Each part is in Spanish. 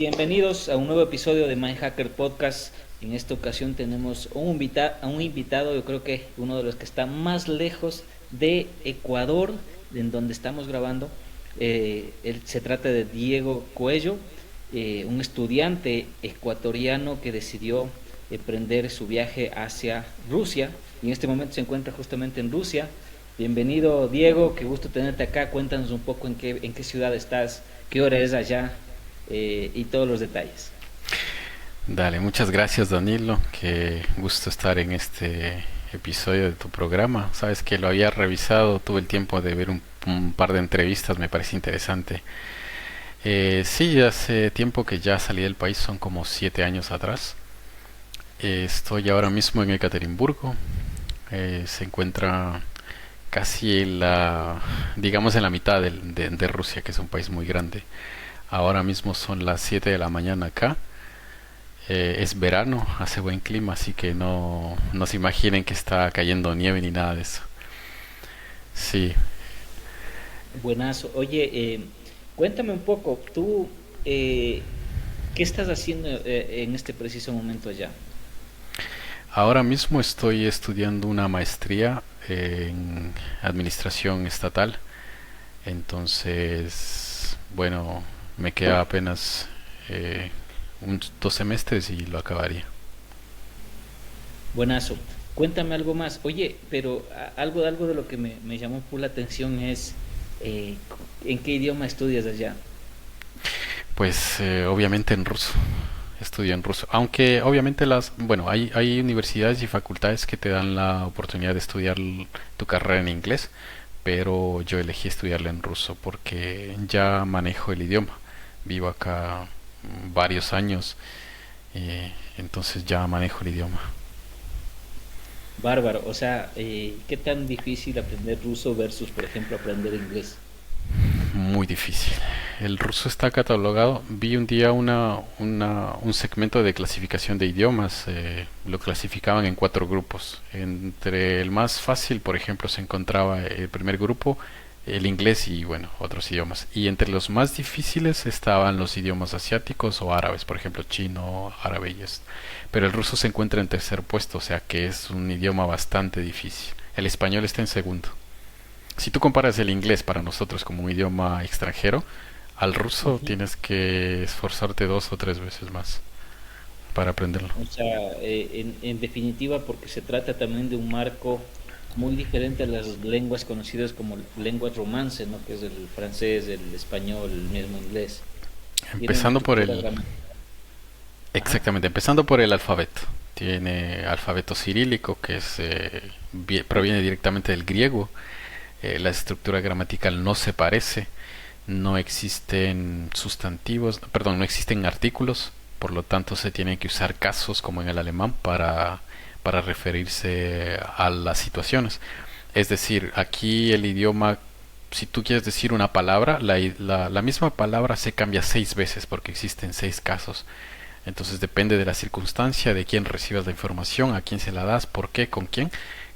Bienvenidos a un nuevo episodio de My Hacker Podcast. En esta ocasión tenemos a un invitado, yo creo que uno de los que está más lejos de Ecuador, en donde estamos grabando. Se trata de Diego Coello, un estudiante ecuatoriano que decidió emprender su viaje hacia Rusia y en este momento se encuentra justamente en Rusia. Bienvenido, Diego, qué gusto tenerte acá. Cuéntanos un poco en qué ciudad estás, qué hora es allá, y todos los detalles. Dale, muchas gracias Danilo, qué gusto estar en este episodio de tu programa. Sabes que lo había revisado, tuve el tiempo de ver un par de entrevistas, me parece interesante. Sí, hace tiempo que ya salí del país, son como 7 años atrás. Estoy ahora mismo en Ekaterimburgo, se encuentra casi digamos en la mitad de Rusia, que es un país muy grande. Ahora mismo son las 7 de la mañana acá. Es verano, hace buen clima, así que no se imaginen que está cayendo nieve ni nada de eso. Sí, Buenazo. Oye, cuéntame un poco, tú, ¿qué estás haciendo en este preciso momento allá? ahora mismo estoy estudiando una maestría en administración estatal, entonces, bueno, me queda apenas 2 semestres y lo acabaría. Buenazo. Cuéntame algo más. Oye, pero algo de lo que me llamó full la atención es ¿en qué idioma estudias allá? Pues obviamente en ruso. Estudio en ruso. Aunque obviamente bueno, hay universidades y facultades que te dan la oportunidad de estudiar tu carrera en inglés, pero yo elegí estudiarla en ruso porque ya manejo el idioma. Vivo acá varios años, entonces ya manejo el idioma. Bárbaro. O sea, ¿qué tan difícil aprender ruso versus, por ejemplo, aprender inglés? Muy difícil. El ruso está catalogado. Vi un día un segmento de clasificación de idiomas. Lo clasificaban en 4 grupos. Entre el más fácil, por ejemplo, se encontraba el primer grupo, el inglés y, bueno, otros idiomas. Y entre los más difíciles estaban los idiomas asiáticos o árabes, por ejemplo, chino, árabe y esto. Pero el ruso se encuentra en tercer puesto, o sea que es un idioma bastante difícil. El español está en segundo. Si tú comparas el inglés para nosotros como un idioma extranjero, al ruso Ujú. tienes que esforzarte 2 o 3 veces más para aprenderlo. O sea, en definitiva, porque se trata también de un marco muy diferente a las lenguas conocidas como lenguas romance, ¿no? Que es el francés, el español, el mismo inglés. Tiene una Empezando por estructura el, gramatical. Ajá. exactamente, empezando por el alfabeto. Tiene alfabeto cirílico que proviene directamente del griego. La estructura gramatical no se parece. No existen sustantivos, perdón, no existen artículos, por lo tanto se tienen que usar casos como en el alemán para referirse a las situaciones. Es decir, aquí el idioma, si tú quieres decir una palabra, la misma palabra se cambia 6 veces porque existen 6 casos. Entonces depende de la circunstancia, de quién recibas la información, a quién se la das, por qué, con quién,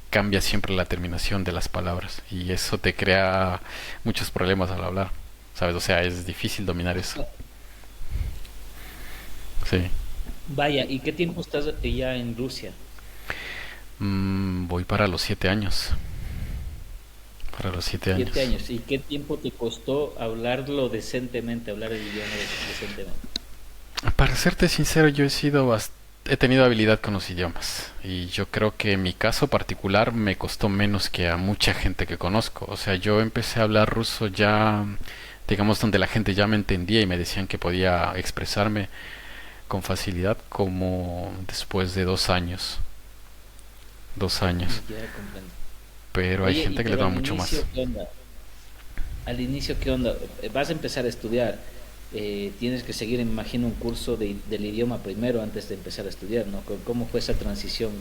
cambia siempre la terminación de las palabras y eso te crea muchos problemas al hablar, ¿sabes? O sea, es difícil dominar eso. Sí. Vaya, ¿y qué tiempo estás ya en Rusia? Voy para los 7 años. Para los siete Siete años. años. ¿Y qué tiempo te costó hablarlo decentemente, hablar el idioma decentemente? Para serte sincero, he tenido habilidad con los idiomas y yo creo que en mi caso particular me costó menos que a mucha gente que conozco. O sea, yo empecé a hablar ruso ya, digamos, donde la gente ya me entendía y me decían que podía expresarme con facilidad como después de 2 años. 2 años. Ya comprendo. Pero hay Oye, gente que le pero toma al mucho más. inicio, ¿qué onda? Al inicio, ¿qué onda? Vas a empezar a estudiar. Tienes que seguir, me imagino, un curso del idioma primero antes de empezar a estudiar, ¿no? ¿Cómo fue esa transición?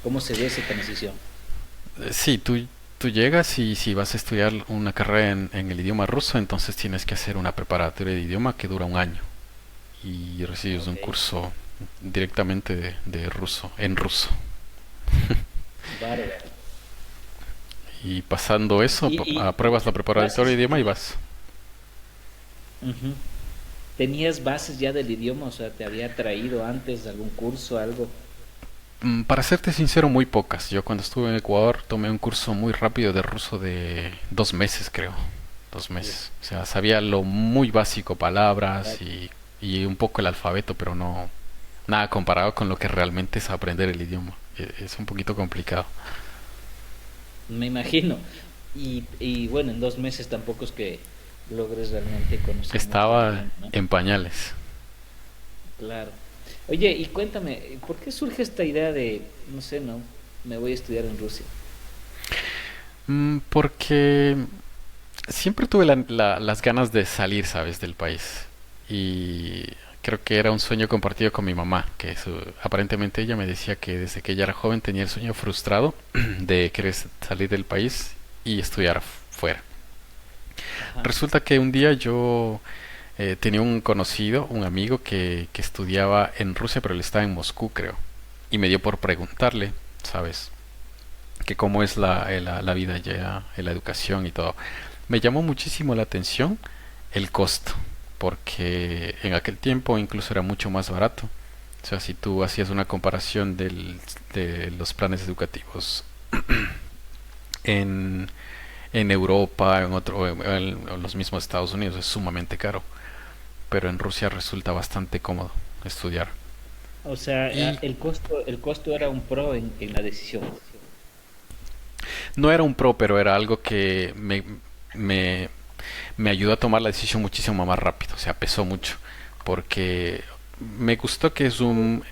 ¿Cómo se ve esa transición? Sí, tú llegas y si vas a estudiar una carrera en el idioma ruso, entonces tienes que hacer una preparatoria de idioma que dura un año y recibes un Ok. curso directamente de ruso, en ruso. Bárbaro. Y pasando eso, Y apruebas la vas a preparatoria de idioma y estudiar. vas. Ujú. ¿Tenías bases ya del idioma? O sea, ¿te había traído antes algún curso, algo? Para serte sincero, muy pocas. Yo cuando estuve en Ecuador tomé un curso muy rápido de ruso de 2 meses, creo. Dos Uf, meses. O sea, sabía lo muy básico, palabras claro. y un poco el alfabeto, pero no nada comparado con lo que realmente es aprender el idioma. Es un poquito complicado. Me imagino. Y bueno, en 2 meses tampoco es que logres realmente conocer mucho el Estaba idioma, ¿no? en pañales. Claro. Oye, y cuéntame, ¿por qué surge esta idea de, no sé, no, me voy a estudiar en Rusia? Porque siempre tuve las ganas de salir, ¿sabes?, del país. Y creo que era un sueño compartido con mi mamá, que aparentemente ella me decía que desde que ella era joven tenía el sueño frustrado de querer salir del país y estudiar fuera. Ajá. Resulta que un día yo tenía un conocido, un amigo que estudiaba en Rusia, pero él estaba en Moscú, creo. Y me dio por preguntarle, ¿sabes?, que cómo es la vida allá, la educación y todo. Me llamó muchísimo la atención el costo, porque en aquel tiempo incluso era mucho más barato. O sea, si tú hacías una comparación de los planes educativos en, en Europa, en los mismos Estados Unidos, es sumamente caro. Pero en Rusia resulta bastante cómodo estudiar. O sea, Y el costo era un pro en la decisión. no era un pro, pero era algo que me, me ayudó a tomar la decisión muchísimo más rápido. O sea, pesó mucho. Porque me gustó que es un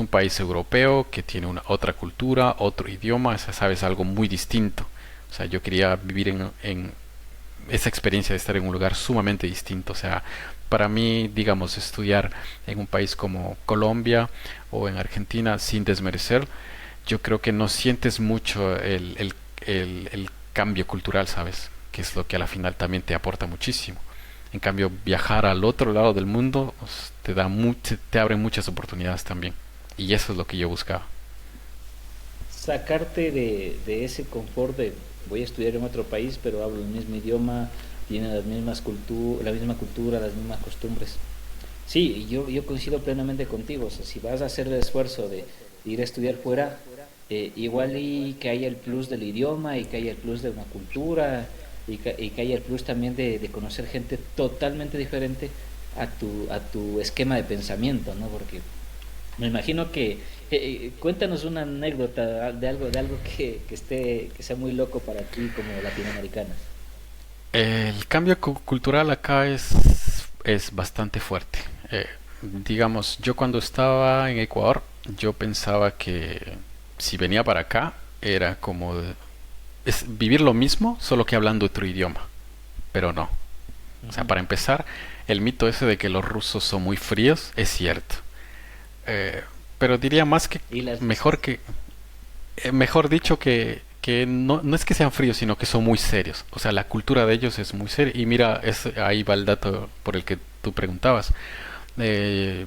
país europeo que tiene otra cultura, otro idioma, o sea, sabes, algo muy distinto. O sea, yo quería vivir en esa experiencia de estar en un lugar sumamente distinto. O sea, para mí, digamos, estudiar en un país como Colombia o en Argentina, sin desmerecer, yo creo que no sientes mucho el cambio cultural, ¿sabes? Que es lo que a la final también te aporta muchísimo. En cambio, viajar al otro lado del mundo pues, te abre muchas oportunidades también. Y eso es lo que yo buscaba. Sacarte de ese confort de voy a estudiar en otro país, pero hablo el mismo idioma, tiene la misma cultura, las mismas costumbres. Sí, yo coincido plenamente contigo. O sea, si vas a hacer el esfuerzo de ir a estudiar fuera, igual y que haya el plus del idioma y que haya el plus de una cultura y que haya el plus también de conocer gente totalmente diferente a tu esquema de pensamiento, ¿no? Porque me imagino que cuéntanos una anécdota de algo que sea muy loco para ti como latinoamericana. El cambio cultural acá es bastante fuerte. Digamos, yo cuando estaba en Ecuador, yo pensaba que si venía para acá era como vivir lo mismo, solo que hablando otro idioma. Pero no. O sea, Ujú. para empezar, el mito ese de que los rusos son muy fríos es cierto. Eh, pero diría más que Y las mejor visas. que mejor dicho que no es que sean fríos, sino que son muy serios. O sea, la cultura de ellos es muy seria. Y mira, ahí va el dato por el que tú preguntabas.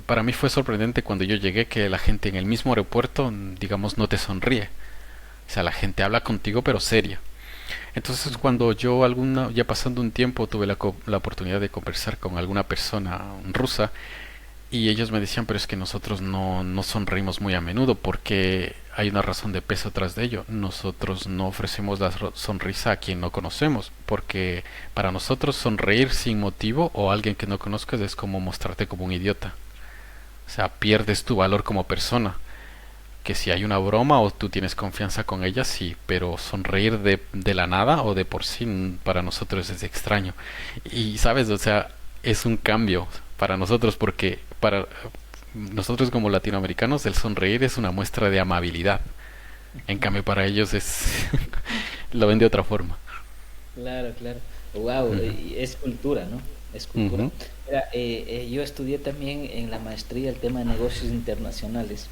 Para mí fue sorprendente cuando yo llegué que la gente en el mismo aeropuerto, digamos, no te sonríe. O sea, la gente habla contigo pero seria. Entonces Ujú. cuando ya pasando un tiempo, tuve la oportunidad de conversar con alguna persona rusa y ellos me decían, pero es que nosotros no sonreímos muy a menudo porque hay una razón de peso tras de ello. Nosotros no ofrecemos la sonrisa a quien no conocemos, porque para nosotros sonreír sin motivo o a alguien que no conozcas es como mostrarte como un idiota. O sea, pierdes tu valor como persona. Que si hay una broma o tú tienes confianza con ella, sí, pero sonreír de la nada o de por sí para nosotros es extraño. Y sabes, o sea, es un cambio para nosotros porque para nosotros como latinoamericanos el sonreír es una muestra de amabilidad. En cambio para ellos lo ven de otra forma. Claro, claro. Wow, Ujú, es cultura, ¿no? Es cultura. ujú, Mira, yo estudié también en la maestría el tema de negocios internacionales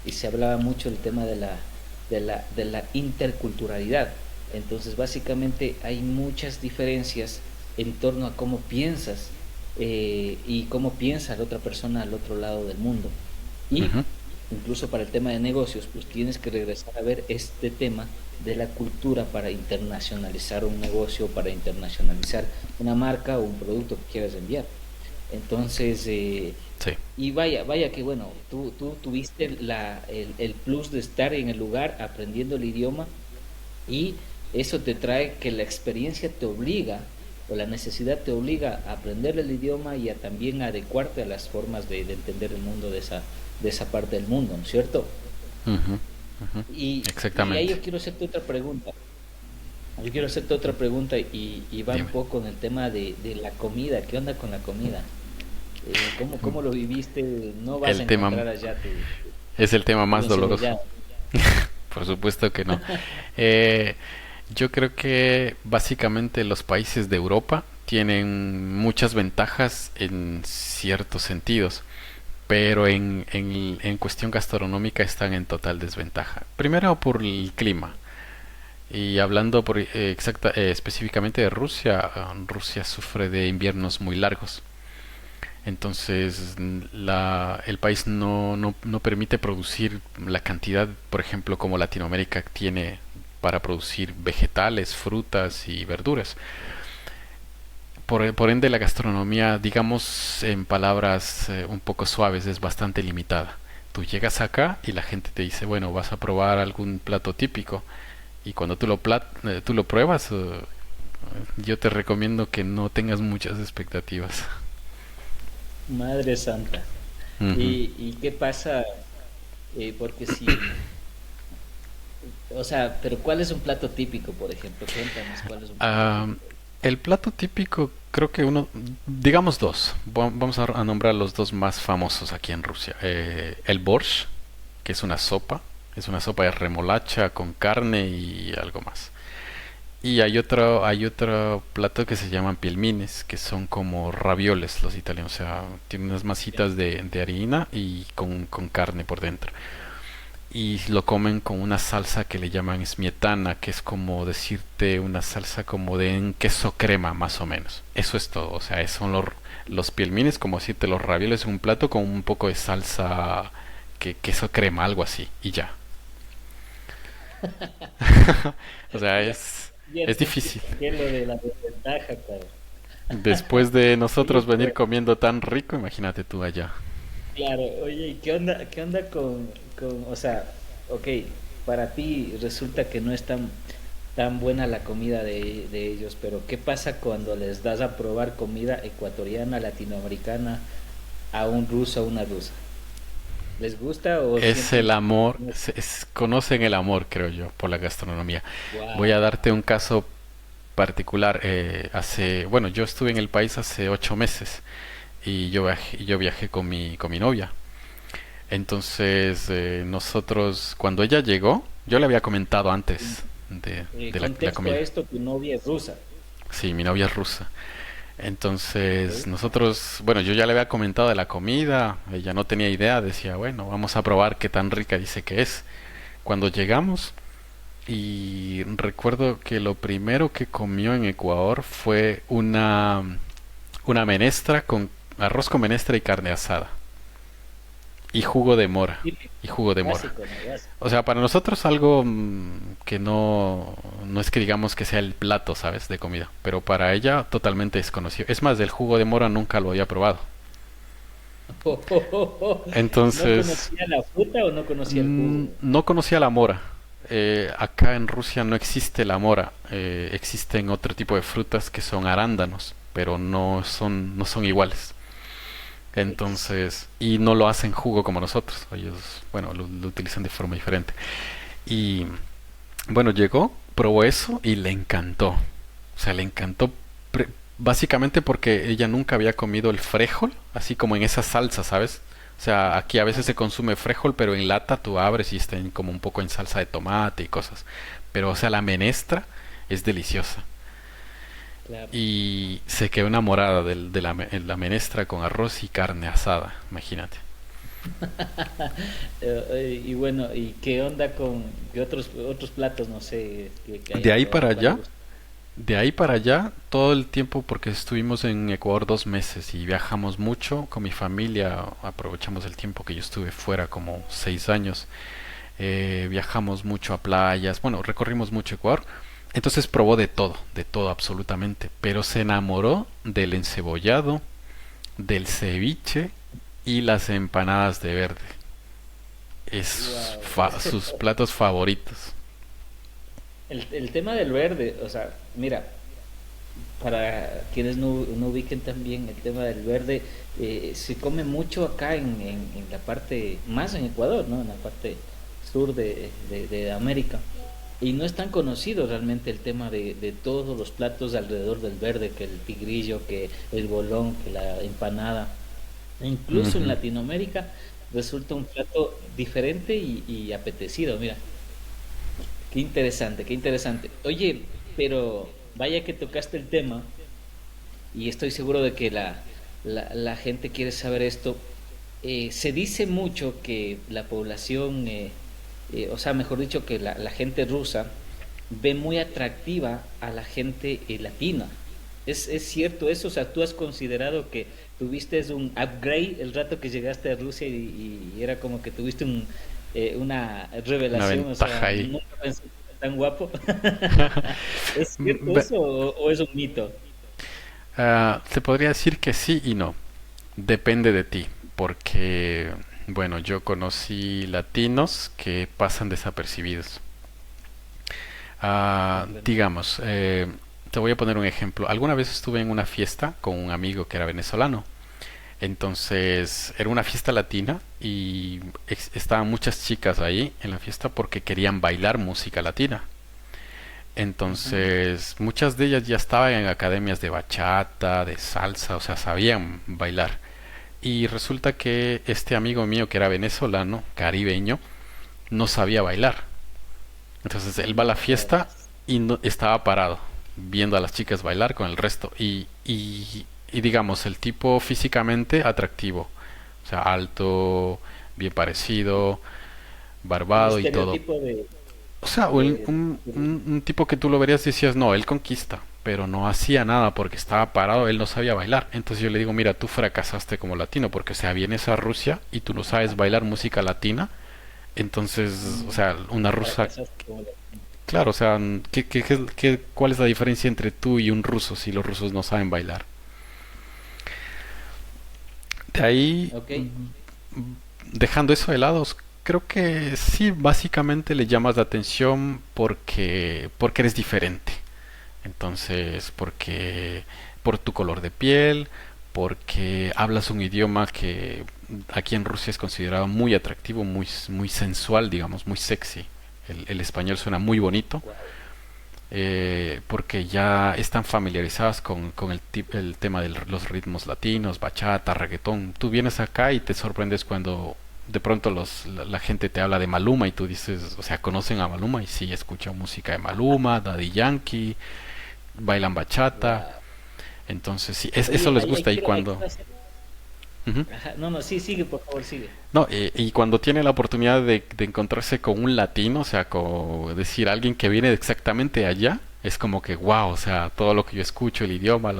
y se hablaba mucho del tema de la interculturalidad. Entonces, básicamente hay muchas diferencias en torno a cómo piensas y cómo piensa la otra persona al otro lado del mundo. Y ujú. incluso para el tema de negocios, pues tienes que regresar a ver este tema de la cultura para internacionalizar un negocio, para internacionalizar una marca o un producto que quieras enviar. Entonces, Sí. y vaya que bueno, tú tuviste el plus de estar en el lugar aprendiendo el idioma y eso te trae que la experiencia te obliga o la necesidad te obliga a aprender el idioma y a también adecuarte a las formas de entender el mundo de esa parte del mundo, ¿no es cierto? Ujú, ujú. Y ahí Exactamente. yo quiero hacerte otra pregunta. Yo quiero hacerte otra pregunta y va un Dime. poco en el tema de la comida. ¿Qué onda con la comida? ¿Cómo lo viviste? No vas a El tema encontrar allá es el tema tu más doloroso. encebollado. Por supuesto que no. Eh, yo creo que básicamente los países de Europa tienen muchas ventajas en ciertos sentidos, pero en cuestión gastronómica están en total desventaja. Primero por el clima. Y hablando específicamente de Rusia, Rusia sufre de inviernos muy largos. Entonces, el país no permite producir la cantidad, por ejemplo, como Latinoamérica tiene para producir vegetales, frutas y verduras. Por ende, la gastronomía, digamos en palabras un poco suaves, es bastante limitada. Tú llegas acá y la gente te dice, bueno, vas a probar algún plato típico. Y cuando tú lo pruebas, yo te recomiendo que no tengas muchas expectativas. Madre Santa. Ujú. Y qué pasa? Porque si, o sea, pero ¿cuál es un plato típico, por ejemplo? Cuéntanos, ¿cuál es un plato Ah, típico? el plato típico, creo que digamos dos. Vamos a nombrar los dos más famosos aquí en Rusia. El borscht, que es una sopa de remolacha con carne y algo más. Y hay otro plato que se llaman pilmines, que son como ravioles los italianos, o sea, tienen unas Ya. masitas de harina y con carne por dentro. Y lo comen con una salsa que le llaman smietana, que es como decirte una salsa como de un queso crema, más o menos. Eso es todo, o sea, son los pilmines, como decirte los ravioles en un plato con un poco de salsa, queso crema, algo así, y ya. O sea, Ya es te difícil. entiendo de la desventaja, claro. Después de nosotros Oye, venir comiendo tan rico, imagínate tú allá. claro, oye, ¿y qué onda o sea, ok, para ti resulta que no es tan buena la comida de ellos, pero ¿qué pasa cuando les das a probar comida ecuatoriana, latinoamericana a un ruso, a una rusa? ¿Les gusta o Es el sienten que amor, no es? conocen el amor, creo yo, por la gastronomía. Voy a Wow. darte un caso particular. Bueno, yo estuve en el país hace 8 meses y yo viajé con mi novia. Entonces, nosotros, cuando ella llegó, yo le había comentado antes de la Contexto a comida. esto, tu novia es rusa. Sí, mi novia es rusa. Entonces, Ok. nosotros, bueno, yo ya le había comentado de la comida, ella no tenía idea, decía, bueno, vamos a probar qué tan rica dice que es. Cuando llegamos, y recuerdo que lo primero que comió en Ecuador fue una menestra con arroz con menestra y carne asada. Y jugo de mora. Típico, Y jugo de mora. básico, ¿no? Básico. O sea, para nosotros algo que no es que digamos que sea el plato, ¿sabes? De comida. Pero para ella totalmente desconocido. Es más, del jugo de mora nunca lo había probado. ¿No Entonces, conocía la fruta o no conocía el jugo? no conocía la mora. Acá en Rusia no existe la mora. Existen otro tipo de frutas que son arándanos, pero no son iguales. Ex. Entonces, y no lo hacen jugo como nosotros. Ellos, bueno, lo utilizan de forma diferente. Y bueno, llegó, probó eso y le encantó. O sea, le encantó básicamente porque ella nunca había comido el frijol, así como en esa salsa, ¿sabes? O sea, aquí a veces Ajá, se consume frijol, pero en lata tú abres y está como un poco en salsa de tomate y cosas. Pero, o sea, la menestra es deliciosa. claro. Y se quedó enamorada de la menestra con arroz y carne asada, imagínate. Y bueno, ¿y qué onda con qué otros platos, no sé, que De hayan ahí probado? para ¿Cuál le allá, gusta? de ahí para allá, todo el tiempo, porque estuvimos en Ecuador 2 meses y viajamos mucho con mi familia, aprovechamos el tiempo que yo estuve fuera, como 6 años. Viajamos mucho a playas, bueno, recorrimos mucho Ecuador. Entonces probó de todo absolutamente, pero se enamoró del encebollado, del ceviche y las empanadas de verde. Es Wow. sus platos favoritos. El tema del verde, o sea, mira, para quienes no ubiquen también el tema del verde, se come mucho acá en la parte, más en Ecuador, ¿no? En la parte sur de América. Y no es tan conocido realmente el tema de todos los platos alrededor del verde, que el tigrillo, que el bolón, que la empanada. E incluso en Ujú. Latinoamérica resulta un plato diferente y apetecido. Mira, qué interesante, qué interesante. Oye, pero vaya que tocaste el tema y estoy seguro de que la gente quiere saber esto. Se dice mucho que la población, o sea, mejor dicho, que la gente rusa ve muy atractiva a la gente latina. Es cierto eso? O sea, ¿tú has considerado que tuviste un upgrade el rato que llegaste a Rusia y era como que tuviste una Una revelación? O ventaja sea, ahí. nunca pensé que era tan guapo. ¿Es cierto Ve- eso o es un mito? Se podría decir que sí y no. Depende de ti, porque, bueno, yo conocí latinos que pasan desapercibidos. Comprendo. Digamos, te voy a poner un ejemplo. Alguna vez estuve en una fiesta con un amigo que era venezolano. Entonces, era una fiesta latina y estaban muchas chicas ahí en la fiesta porque querían bailar música latina. Ujú. Entonces, muchas de ellas ya estaban en academias de bachata, de salsa, o sea, sabían bailar. Y resulta que este amigo mío que era venezolano, caribeño, no sabía bailar. Entonces él va a la No fiesta jodas. y estaba parado, viendo a las chicas bailar con el resto. Y digamos, el tipo físicamente atractivo. O sea, alto, bien parecido, El barbado y todo. estereotipo O sea, de, un tipo que tú lo verías y decías, no, él conquista, pero no hacía nada porque estaba parado, él no sabía bailar. Entonces yo le digo, mira, tú fracasaste como latino, porque o sea, vienes a Rusia y tú no sabes bailar música latina. Entonces, o mm, sea, una rusa, fracasaste como claro, o sea, ¿cuál es la diferencia entre tú y un ruso si los rusos no saben bailar? De ahí, Ok. dejando eso de lado, creo que sí, básicamente le llamas la atención porque eres diferente. Entonces, porque por tu color de piel, porque hablas un idioma que aquí en Rusia es considerado muy atractivo, muy sensual, digamos, muy sexy. El español suena muy bonito, Wow. porque ya están familiarizadas con el tema de los ritmos latinos, bachata, reggaetón. Tú vienes acá y te sorprendes cuando de pronto la gente te habla de Maluma y tú dices, o sea, conocen a Maluma y sí, escuchan música de Maluma, Daddy Yankee, bailan bachata. Wow. Entonces, sí, eso Oye, les ahí gusta. Y quiero cuando. hacer. Ujú. Ajá, no, no, sí, sigue, por favor, sigue. No, y cuando tiene la oportunidad de encontrarse con un latino, o sea, como decir alguien que viene exactamente de allá, es como que wow, o sea, todo lo que yo escucho, el idioma,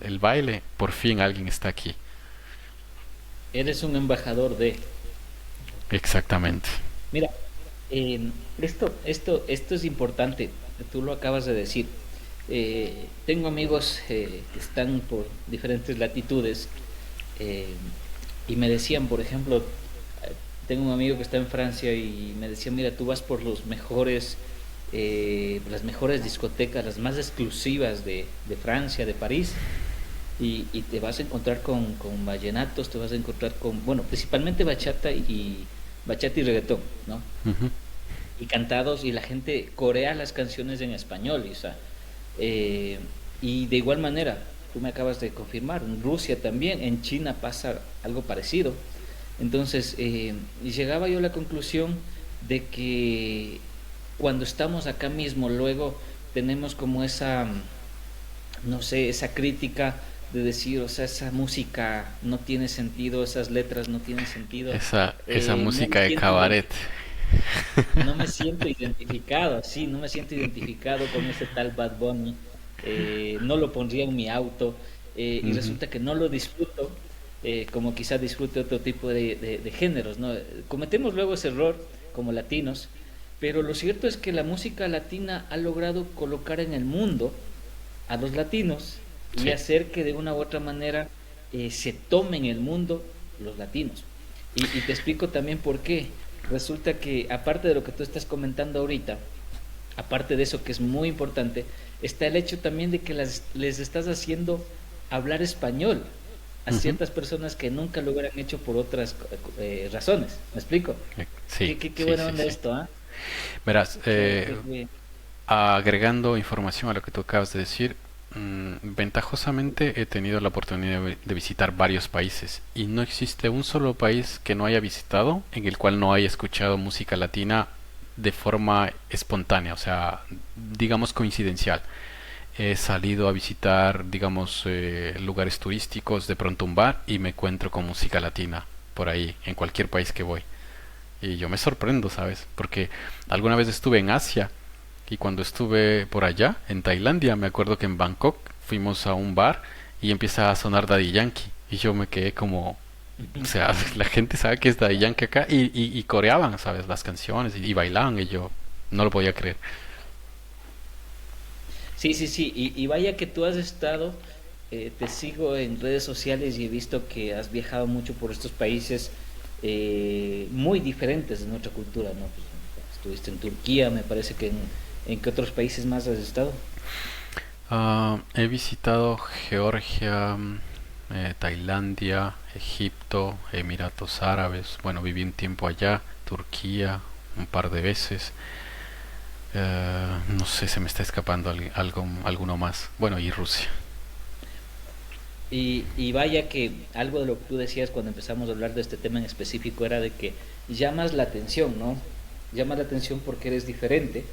el baile, por fin alguien está aquí. Eres un embajador de. Exactamente. Mira, esto es importante. Tú lo acabas de decir. Tengo amigos que están por diferentes latitudes eh, y me decían, por ejemplo, tengo un amigo que está en Francia y me decía, mira, tú vas por las mejores discotecas, las más exclusivas de Francia, de París, y te vas a encontrar con vallenatos, te vas a encontrar con, bueno, principalmente bachata y reggaetón, ¿no? Ujú. Y cantados, y la gente corea las canciones en español, o sea, eh, y de igual manera, tú me acabas de confirmar, en Rusia también, en China pasa algo parecido. Entonces, llegaba yo a la conclusión de que cuando estamos acá mismo, luego tenemos como esa, no sé, esa crítica de decir, o sea, esa música no tiene sentido, esas letras no tienen sentido. Esa No me música de siento cabaret. no me siento identificado, sí, no me siento identificado con ese tal Bad Bunny, no lo pondría en mi auto, y Ujú. resulta que no lo disfruto como quizás disfrute otro tipo de géneros, ¿no? Cometemos luego ese error como latinos, pero lo cierto es que la música latina ha logrado colocar en el mundo a los latinos y Sí. hacer que de una u otra manera se tomen el mundo los latinos. Y te explico también por qué. Resulta que aparte de lo que tú estás comentando ahorita, aparte de eso que es muy importante, está el hecho también de que les estás haciendo hablar español a Ujú. ciertas personas que nunca lo hubieran hecho por otras razones. ¿Me explico? Sí, Qué sí, buena sí, onda sí. esto, ¿ah? Verás, Qué- agregando información a lo que tú acabas de decir, ventajosamente he tenido la oportunidad de visitar varios países y no existe un solo país que no haya visitado en el cual no haya escuchado música latina de forma espontánea, o sea, digamos coincidencial. He salido a visitar, digamos, lugares turísticos, de pronto un bar y me encuentro con música latina por ahí, en cualquier país que voy. Y yo me sorprendo, ¿sabes? Porque alguna vez estuve en Asia y cuando estuve por allá, en Tailandia, me acuerdo que en Bangkok fuimos a un bar y empieza a sonar Daddy Yankee. Y yo me quedé como, o sea, la gente sabe que es Daddy Yankee acá y coreaban, ¿sabes? Las canciones y bailaban y yo no lo podía creer. Sí, sí, sí. Y vaya que tú has estado, te sigo en redes sociales y he visto que has viajado mucho por estos países muy diferentes de nuestra cultura, ¿no? Pues, estuviste en Turquía, me parece que en qué otros países más has estado. He visitado Georgia, Tailandia, Egipto, Emiratos Árabes. Bueno, viví un tiempo allá, Turquía, un par de veces. No sé, se me está escapando alguno más. Bueno, y Rusia. Y vaya que algo de lo que tú decías cuando empezamos a hablar de este tema en específico era de que llamas la atención, ¿no? Llamas la atención porque eres diferente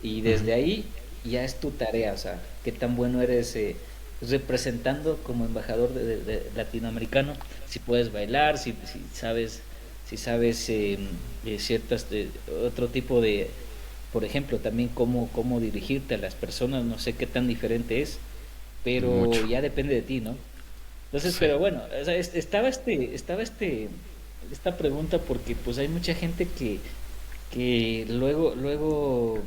y Ujú. desde ahí ya es tu tarea, o sea, qué tan bueno eres representando como embajador de latinoamericano, si puedes bailar, si sabes ciertas otro tipo de, por ejemplo, también cómo dirigirte a las personas, no sé qué tan diferente es, pero Mucho. ya depende de ti, ¿no? Entonces, Sí. pero bueno, o sea, esta pregunta porque pues hay mucha gente que luego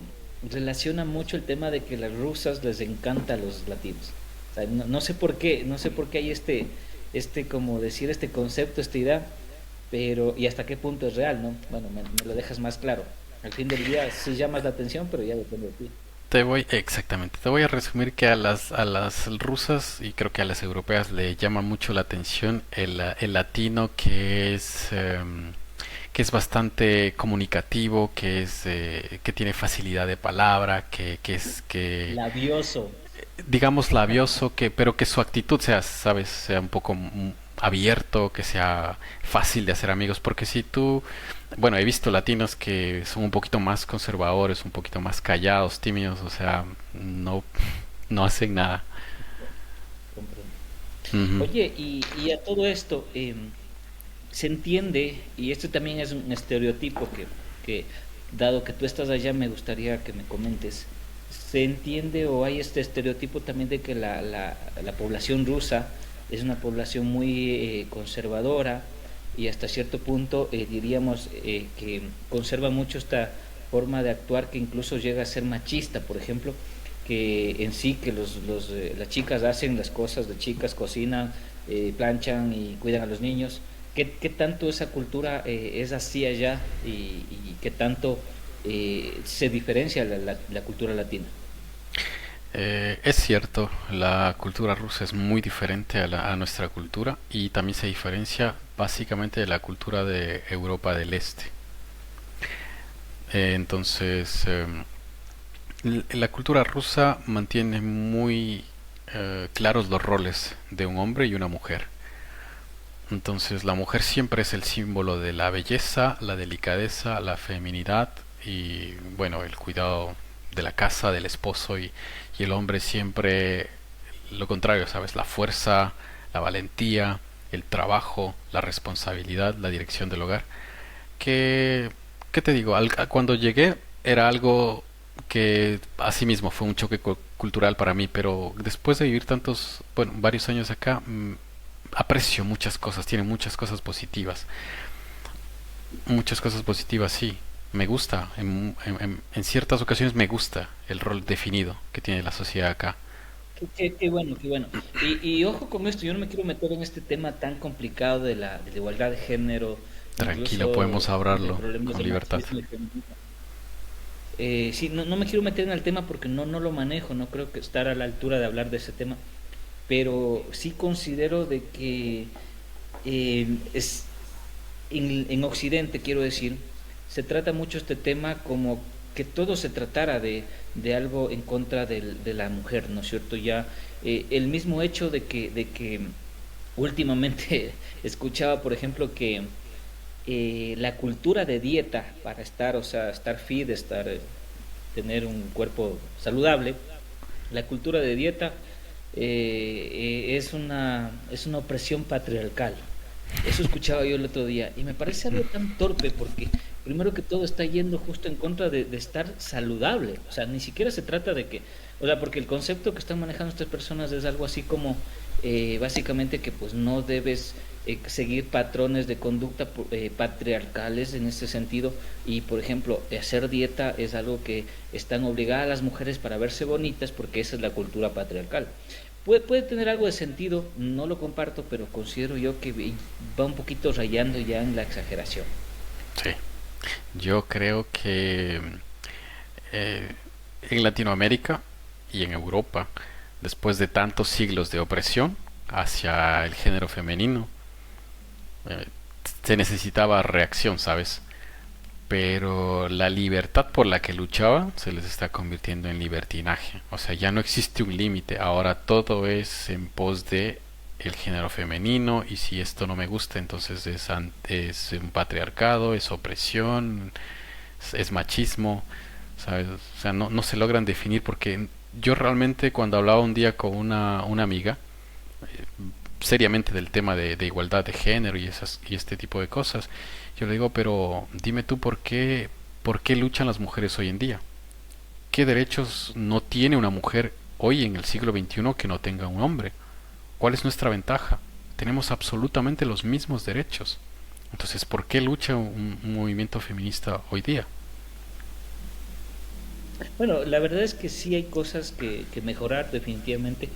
relaciona mucho el tema de que las rusas les encanta a los latinos. O sea, no sé por qué, no sé por qué hay como decir este concepto, esta idea, pero y hasta qué punto es real, ¿no? Bueno, me lo dejas más claro. Al fin del día sí llamas la atención, pero ya depende de ti. Exactamente, te voy a resumir que a las rusas y creo que a las europeas le llama mucho la atención el latino que es bastante comunicativo, que tiene facilidad de palabra, que Labioso. digamos labioso, pero que su actitud sea, sabes, sea un poco abierto, que sea fácil de hacer amigos, porque si tú, bueno, he visto latinos que son un poquito más conservadores, un poquito más callados, tímidos, o sea, no hacen nada. Comprendo. Ujú. Oye, y a todo esto, se entiende, y esto también es un estereotipo que, dado que tú estás allá, me gustaría que me comentes, se entiende o hay este estereotipo también de que la población rusa es una población muy conservadora y hasta cierto punto diríamos que conserva mucho esta forma de actuar que incluso llega a ser machista, por ejemplo, que en sí que las chicas hacen las cosas de chicas, cocinan, planchan y cuidan a los niños. ¿Qué tanto esa cultura es así allá y qué tanto se diferencia la cultura latina? Es cierto, la cultura rusa es muy diferente a nuestra cultura y también se diferencia básicamente de la cultura de Europa del Este. Entonces, la cultura rusa mantiene muy claros los roles de un hombre y una mujer. Entonces, la mujer siempre es el símbolo de la belleza, la delicadeza, la feminidad y, bueno, el cuidado de la casa, del esposo y el hombre siempre lo contrario, ¿sabes? La fuerza, la valentía, el trabajo, la responsabilidad, la dirección del hogar. Que, ¿qué te digo? Cuando llegué era algo que así mismo fue un choque cultural para mí, pero después de vivir bueno, varios años acá, aprecio muchas cosas, tiene muchas cosas positivas, sí. Me gusta, en ciertas ocasiones me gusta el rol definido que tiene la sociedad acá. Qué bueno, qué bueno. Y ojo con esto, yo no me quiero meter en este tema tan complicado de la igualdad de género, Tranquilo, incluso podemos de hablarlo problemas con de libertad. machismo y feminismo. Sí, no me quiero meter en el tema porque no lo manejo, no creo que estar a la altura de hablar de ese tema, pero sí considero de que es en Occidente, quiero decir, se trata mucho este tema como que todo se tratara de algo en contra de la mujer, ¿no es cierto? Ya el mismo hecho de que últimamente escuchaba, por ejemplo, que la cultura de dieta para estar, o sea, estar fit, estar, tener un cuerpo saludable, la cultura de dieta es una opresión patriarcal. Eso escuchaba yo el otro día y me parece algo tan torpe porque primero que todo está yendo justo en contra de estar saludable. O sea, ni siquiera se trata de que, o sea, porque el concepto que están manejando estas personas es algo así como básicamente que pues no debes seguir patrones de conducta patriarcales en ese sentido y por ejemplo hacer dieta es algo que están obligadas las mujeres para verse bonitas porque esa es la cultura patriarcal. Puede tener algo de sentido, no lo comparto, pero considero yo que va un poquito rayando ya en la exageración. Sí, yo creo que eh, en Latinoamérica y en Europa, después de tantos siglos de opresión hacia el género femenino, eh, se necesitaba reacción, ¿sabes? Pero la libertad por la que luchaba se les está convirtiendo en libertinaje. O sea, ya no existe un límite. Ahora todo es en pos de el género femenino y si esto no me gusta, entonces es un patriarcado, es opresión, es machismo, ¿sabes? O sea, no se logran definir porque yo realmente cuando hablaba un día con una amiga, seriamente del tema de igualdad de género y este tipo de cosas, yo le digo, pero dime tú por qué luchan las mujeres hoy en día. ¿Qué derechos no tiene una mujer hoy en el siglo XXI que no tenga un hombre? ¿Cuál es nuestra ventaja? Tenemos absolutamente los mismos derechos. Entonces, ¿por qué lucha un movimiento feminista hoy día? Bueno, la verdad es que sí hay cosas que mejorar definitivamente.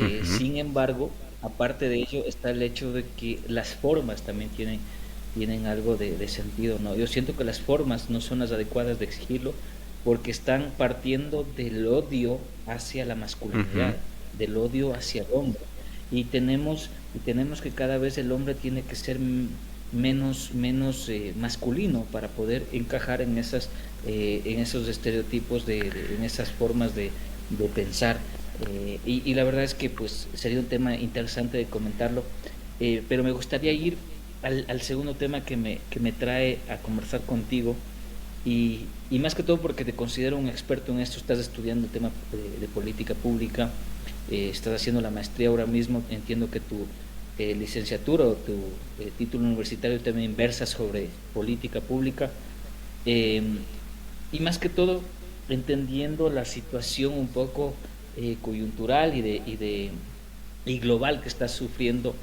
Ujú. Sin embargo, aparte de ello está el hecho de que las formas también tienen algo de sentido, ¿no? Yo siento que las formas no son las adecuadas de exigirlo porque están partiendo del odio hacia la Ujú. masculinidad, del odio hacia el hombre. Y tenemos que cada vez el hombre tiene que ser menos masculino para poder encajar en esos estereotipos, en esas formas de pensar. Y la verdad es que pues sería un tema interesante de comentarlo, pero me gustaría ir al segundo tema que me trae a conversar contigo y más que todo porque te considero un experto en esto, estás estudiando el tema de política pública, estás haciendo la maestría ahora mismo, entiendo que tu licenciatura o tu título universitario también versa sobre política pública. eh, y más que todo entendiendo la situación un poco coyuntural y global que está sufriendo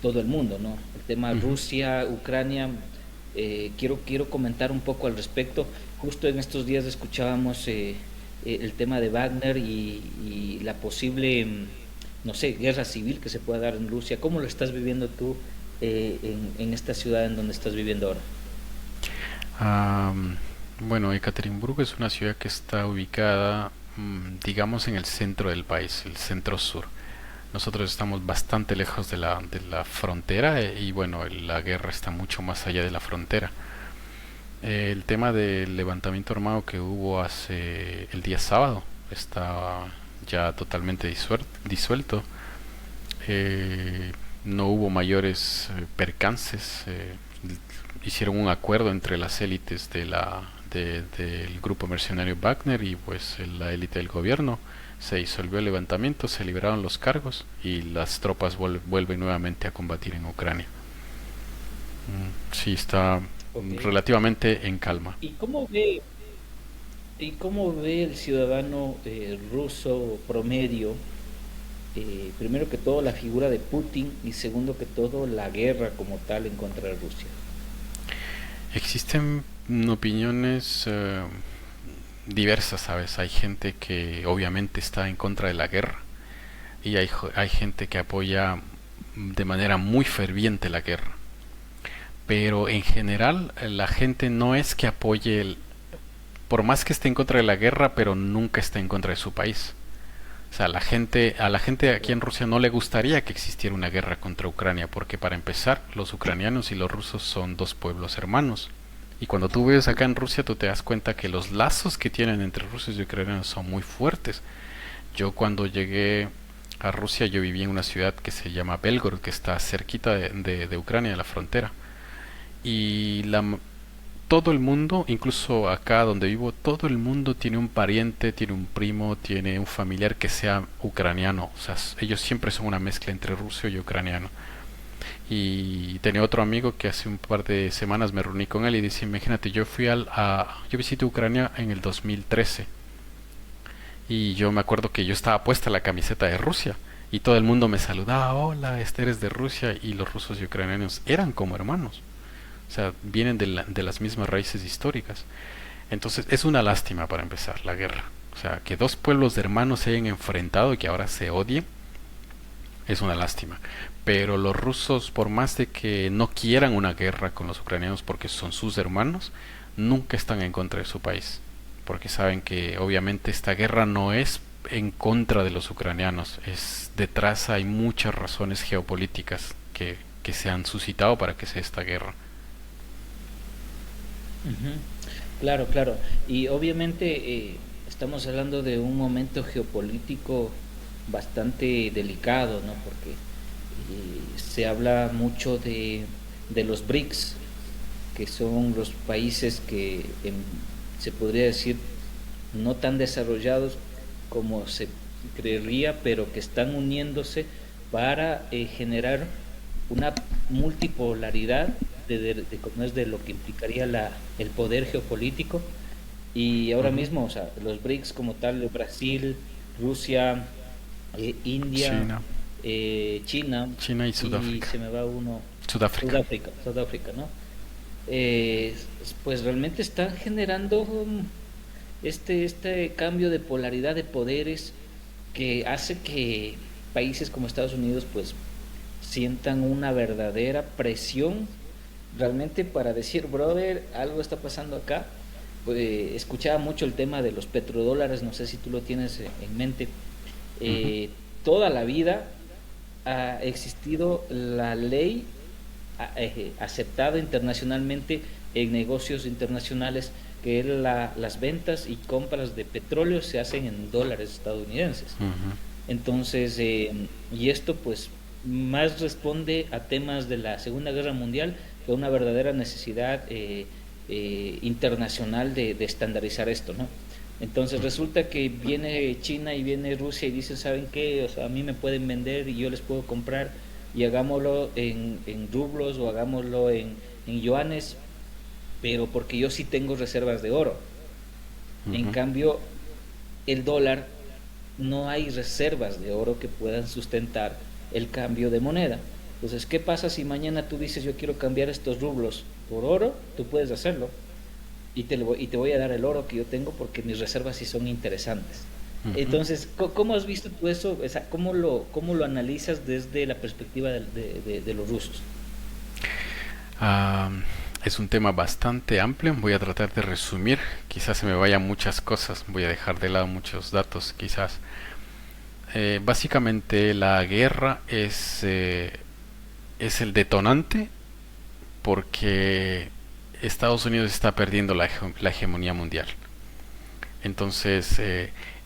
todo el mundo, ¿no? El tema Ujú. Rusia, Ucrania, quiero comentar un poco al respecto. Justo en estos días escuchábamos el tema de Wagner y la posible, no sé, guerra civil que se pueda dar en Rusia. ¿Cómo lo estás viviendo tú en esta ciudad en donde estás viviendo ahora? Am, bueno, Ekaterimburgo es una ciudad que está ubicada, digamos, en el centro del país, el centro sur. Nosotros estamos bastante lejos de la frontera y bueno, la guerra está mucho más allá de la frontera. El tema del levantamiento armado que hubo hace el día sábado está ya totalmente disuelto. Eh, no hubo mayores percances. Hicieron un acuerdo entre las élites del grupo mercenario Wagner y pues la élite del gobierno. Se disolvió el levantamiento, se liberaron los cargos y las tropas vuelven nuevamente a combatir en Ucrania. Sí, está Ok. relativamente en calma. ¿Y cómo ve el ciudadano ruso promedio, primero que todo, la figura de Putin y segundo que todo, la guerra como tal en contra de Rusia? Existen opiniones diversas, ¿sabes? Hay gente que obviamente está en contra de la guerra y hay gente que apoya de manera muy ferviente la guerra. Pero en general la gente no es que apoye, por más que esté en contra de la guerra, pero nunca está en contra de su país. O sea, a la gente aquí en Rusia no le gustaría que existiera una guerra contra Ucrania, porque para empezar, los ucranianos y los rusos son dos pueblos hermanos. Y cuando tú vives acá en Rusia, tú te das cuenta que los lazos que tienen entre rusos y ucranianos son muy fuertes. Yo cuando llegué a Rusia, yo viví en una ciudad que se llama Belgorod, que está cerquita de Ucrania, de la frontera. Y todo el mundo, incluso acá donde vivo, todo el mundo tiene un pariente, tiene un primo, tiene un familiar que sea ucraniano. O sea, ellos siempre son una mezcla entre ruso y ucraniano. Y tenía otro amigo que hace un par de semanas me reuní con él y dice, imagínate, yo visité Ucrania en el 2013 y yo me acuerdo que yo estaba puesta la camiseta de Rusia y todo el mundo me saludaba, hola, este eres de Rusia, y los rusos y ucranianos eran como hermanos. O sea, vienen de las mismas raíces históricas. Entonces es una lástima para empezar la guerra. O sea, que dos pueblos de hermanos se hayan enfrentado y que ahora se odien, es una lástima. Pero los rusos, por más de que no quieran una guerra con los ucranianos porque son sus hermanos, nunca están en contra de su país. Porque saben que obviamente esta guerra no es en contra de los ucranianos. Detrás hay muchas razones geopolíticas que se han suscitado para que sea esta guerra. Ujú. Claro, claro. Y obviamente estamos hablando de un momento geopolítico bastante delicado, ¿no? Porque se habla mucho de los BRICS, que son los países que se podría decir no tan desarrollados como se creería, pero que están uniéndose para generar una multipolaridad como es de lo que implicaría el poder geopolítico. Y ahora Ujú. mismo, o sea, los BRICS como tal, Brasil, Rusia, India, China, China, China y y Sudáfrica. se me va uno, Sudáfrica. Sudáfrica, ¿no? Eh, pues realmente están generando este cambio de polaridad de poderes que hace que países como Estados Unidos pues sientan una verdadera presión realmente para decir, brother, algo está pasando acá. Pues, escuchaba mucho el tema de los petrodólares, no sé si tú lo tienes en mente. Ujú. Eh, Toda la vida ha existido la ley aceptada internacionalmente en negocios internacionales, que es las ventas y compras de petróleo se hacen en dólares estadounidenses. Ujú. Entonces, y esto pues más responde a temas de la Segunda Guerra Mundial que a una verdadera necesidad internacional de estandarizar esto, ¿no? Entonces resulta que viene China y viene Rusia y dicen, ¿saben qué? O sea, a mí me pueden vender y yo les puedo comprar y hagámoslo en rublos o hagámoslo en yuanes, pero porque yo sí tengo reservas de oro. En Ujú. cambio, el dólar no hay reservas de oro que puedan sustentar el cambio de moneda. Entonces, ¿qué pasa si mañana tú dices yo quiero cambiar estos rublos por oro? Tú puedes hacerlo y te voy a dar el oro que yo tengo porque mis reservas sí son interesantes. Ujú. Entonces, ¿cómo has visto tú eso? O sea, cómo lo analizas desde la perspectiva de los rusos? Ah, es un tema bastante amplio. Voy a tratar de resumir. Quizás se me vayan muchas cosas. Voy a dejar de lado muchos datos, quizás. Básicamente, la guerra es el detonante porque Estados Unidos está perdiendo la hegemonía mundial. Entonces,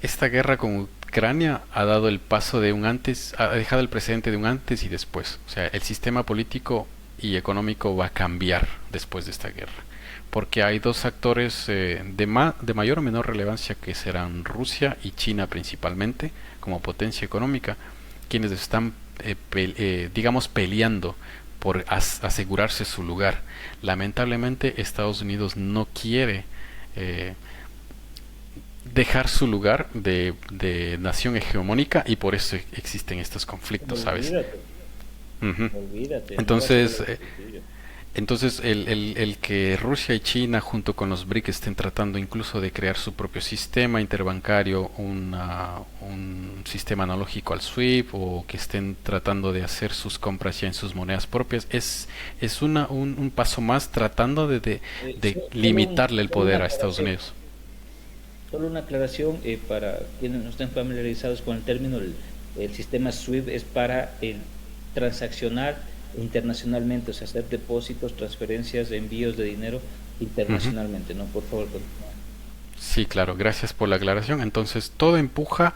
esta guerra con Ucrania ha dado el paso de un antes, ha dejado el precedente de un antes y después. O sea, el sistema político y económico va a cambiar después de esta guerra. Porque hay dos actores de mayor o menor relevancia que serán Rusia y China principalmente, como potencia económica, quienes están, digamos, peleando por asegurarse su lugar. Lamentablemente, Estados Unidos no quiere eh, dejar su lugar de nación hegemónica y por eso existen estos conflictos, ¿sabes? Olvídate, Ujú. olvídate, no va a ser Entonces, lo sencillo. Entonces, el que Rusia y China, junto con los BRIC, estén tratando incluso de crear su propio sistema interbancario, un sistema analógico al SWIFT, o que estén tratando de hacer sus compras ya en sus monedas propias, es un paso más tratando de Solo, limitarle el solo una poder a Estados aclaración. Unidos. Solo una aclaración para quienes no estén familiarizados con el término, el sistema SWIFT es para el transaccionar internacionalmente, o sea, hacer depósitos, transferencias, envíos de dinero Ujú. internacionalmente, ¿no? Por favor, continúa. Sí, claro, gracias por la aclaración. Entonces, todo empuja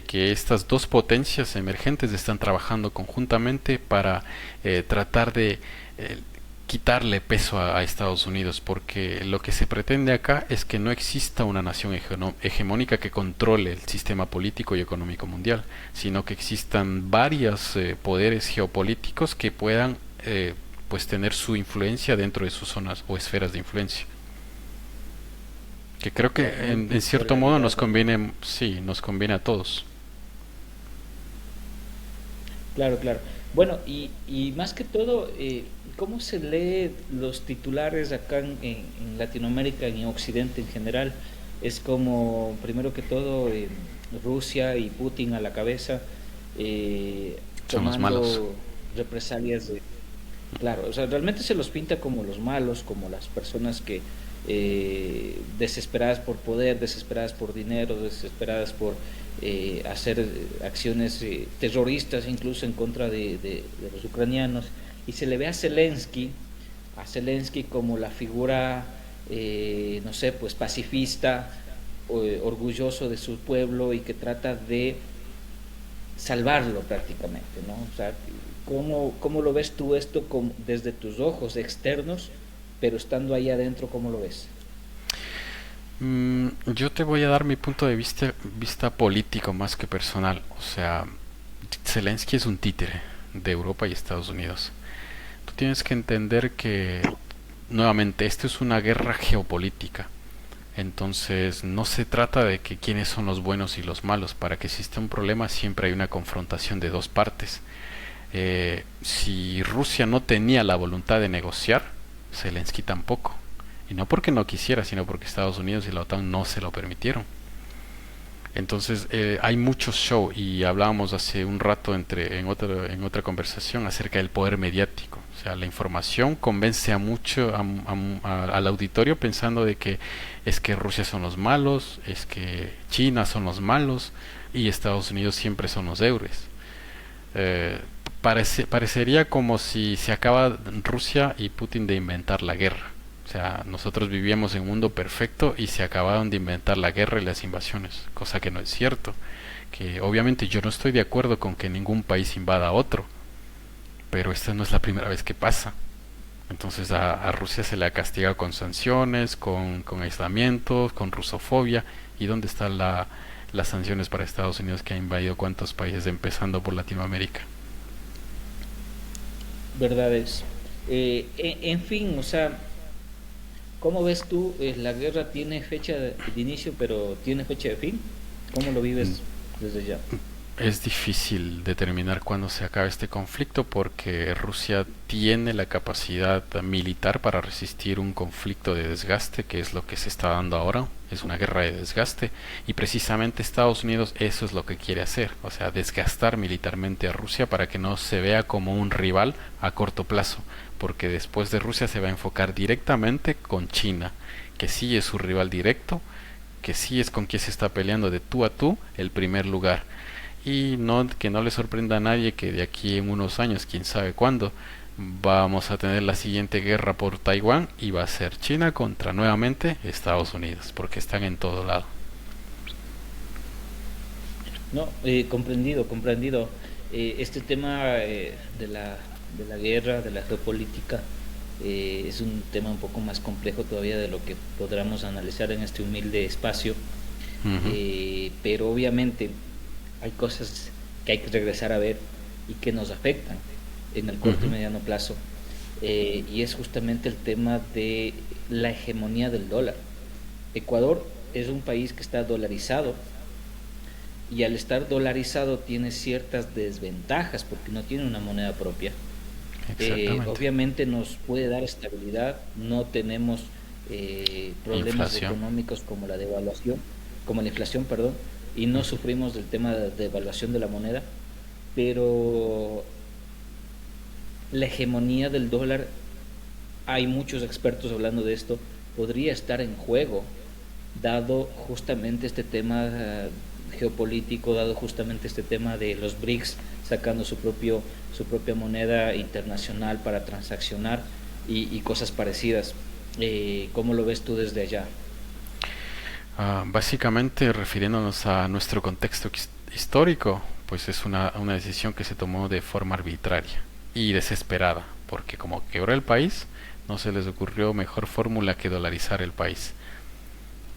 que estas dos potencias emergentes están trabajando conjuntamente para tratar de eh, quitarle peso a Estados Unidos, porque lo que se pretende acá es que no exista una nación hegemónica que controle el sistema político y económico mundial, sino que existan varios poderes geopolíticos que puedan pues tener su influencia dentro de sus zonas o esferas de influencia, que creo que Claro, muy, en muy cierto chévere, la modo verdad. nos conviene, sí, nos conviene a todos. Claro, claro. Bueno, y más que todo, ¿cómo se lee los titulares acá en Latinoamérica, en Occidente en general? Es como, primero que todo, Rusia y Putin a la cabeza, Son los malos. tomando represalias. Claro, o sea, realmente se los pinta como los malos, como las personas que desesperadas por poder, desesperadas por dinero, desesperadas por hacer acciones terroristas incluso en contra de los ucranianos. Y se le ve a Zelensky como la figura, no sé, pues pacifista, orgulloso de su pueblo y que trata de salvarlo prácticamente, ¿no? O sea, ¿cómo lo ves tú esto desde tus ojos externos, pero estando ahí adentro, cómo lo ves? Yo te voy a dar mi punto de vista político más que personal. O sea, Zelensky es un títere de Europa y Estados Unidos. Tú tienes que entender que, nuevamente, esto es una guerra geopolítica. Entonces, no se trata de que quiénes son los buenos y los malos. Para que exista un problema siempre hay una confrontación de dos partes. Si Rusia no tenía la voluntad de negociar, Zelensky tampoco. Y no porque no quisiera, sino porque Estados Unidos y la OTAN no se lo permitieron. Entonces hay mucho show y hablábamos hace un rato en otra conversación acerca del poder mediático. O sea, la información convence a mucho al auditorio pensando de que es que Rusia son los malos, es que China son los malos y Estados Unidos siempre son los héroes. Eh, parecería como si se acaba Rusia y Putin de inventar la guerra. O sea, nosotros vivíamos en un mundo perfecto y se acabaron de inventar la guerra y las invasiones, cosa que no es cierto. Que obviamente yo no estoy de acuerdo con que ningún país invada a otro, pero esta no es la primera vez que pasa. Entonces a Rusia se le ha castigado con sanciones, con aislamientos, con rusofobia. ¿Y dónde están las sanciones para Estados Unidos que ha invadido cuántos países empezando por Latinoamérica? Verdades. En fin, o sea, ¿cómo ves tú? La guerra tiene fecha de inicio, pero tiene fecha de fin. ¿Cómo lo vives desde ya? Es difícil determinar cuándo se acaba este conflicto porque Rusia tiene la capacidad militar para resistir un conflicto de desgaste, que es lo que se está dando ahora. Es una guerra de desgaste y precisamente Estados Unidos eso es lo que quiere hacer, o sea, desgastar militarmente a Rusia para que no se vea como un rival a corto plazo, porque después de Rusia se va a enfocar directamente con China, que sí es su rival directo, que sí es con quien se está peleando de tú a tú el primer lugar. Y no, que no le sorprenda a nadie que de aquí en unos años, quién sabe cuándo, vamos a tener la siguiente guerra por Taiwán y va a ser China contra nuevamente Estados Unidos, porque están en todo lado. No, comprendido, comprendido. Este tema de la guerra, de la geopolítica, es un tema un poco más complejo todavía de lo que podamos analizar en este humilde espacio. Ujú, Pero obviamente hay cosas que hay que regresar a ver y que nos afectan en el corto y ujú. mediano plazo. Y es justamente el tema de la hegemonía del dólar. Ecuador es un país que está dolarizado y al estar dolarizado tiene ciertas desventajas porque no tiene una moneda propia. Exactamente. Obviamente nos puede dar estabilidad, no tenemos problemas Inflación. económicos como la devaluación, como la inflación, perdón, y no Ujú. sufrimos del tema de devaluación de la moneda, pero la hegemonía del dólar, hay muchos expertos hablando de esto, podría estar en juego, dado justamente este tema geopolítico, dado justamente este tema de los BRICS sacando su propia moneda internacional para transaccionar y cosas parecidas. ¿Cómo lo ves tú desde allá? Básicamente, refiriéndonos a nuestro contexto histórico, pues es una decisión que se tomó de forma arbitraria y desesperada, porque como quebró el país, no se les ocurrió mejor fórmula que dolarizar el país,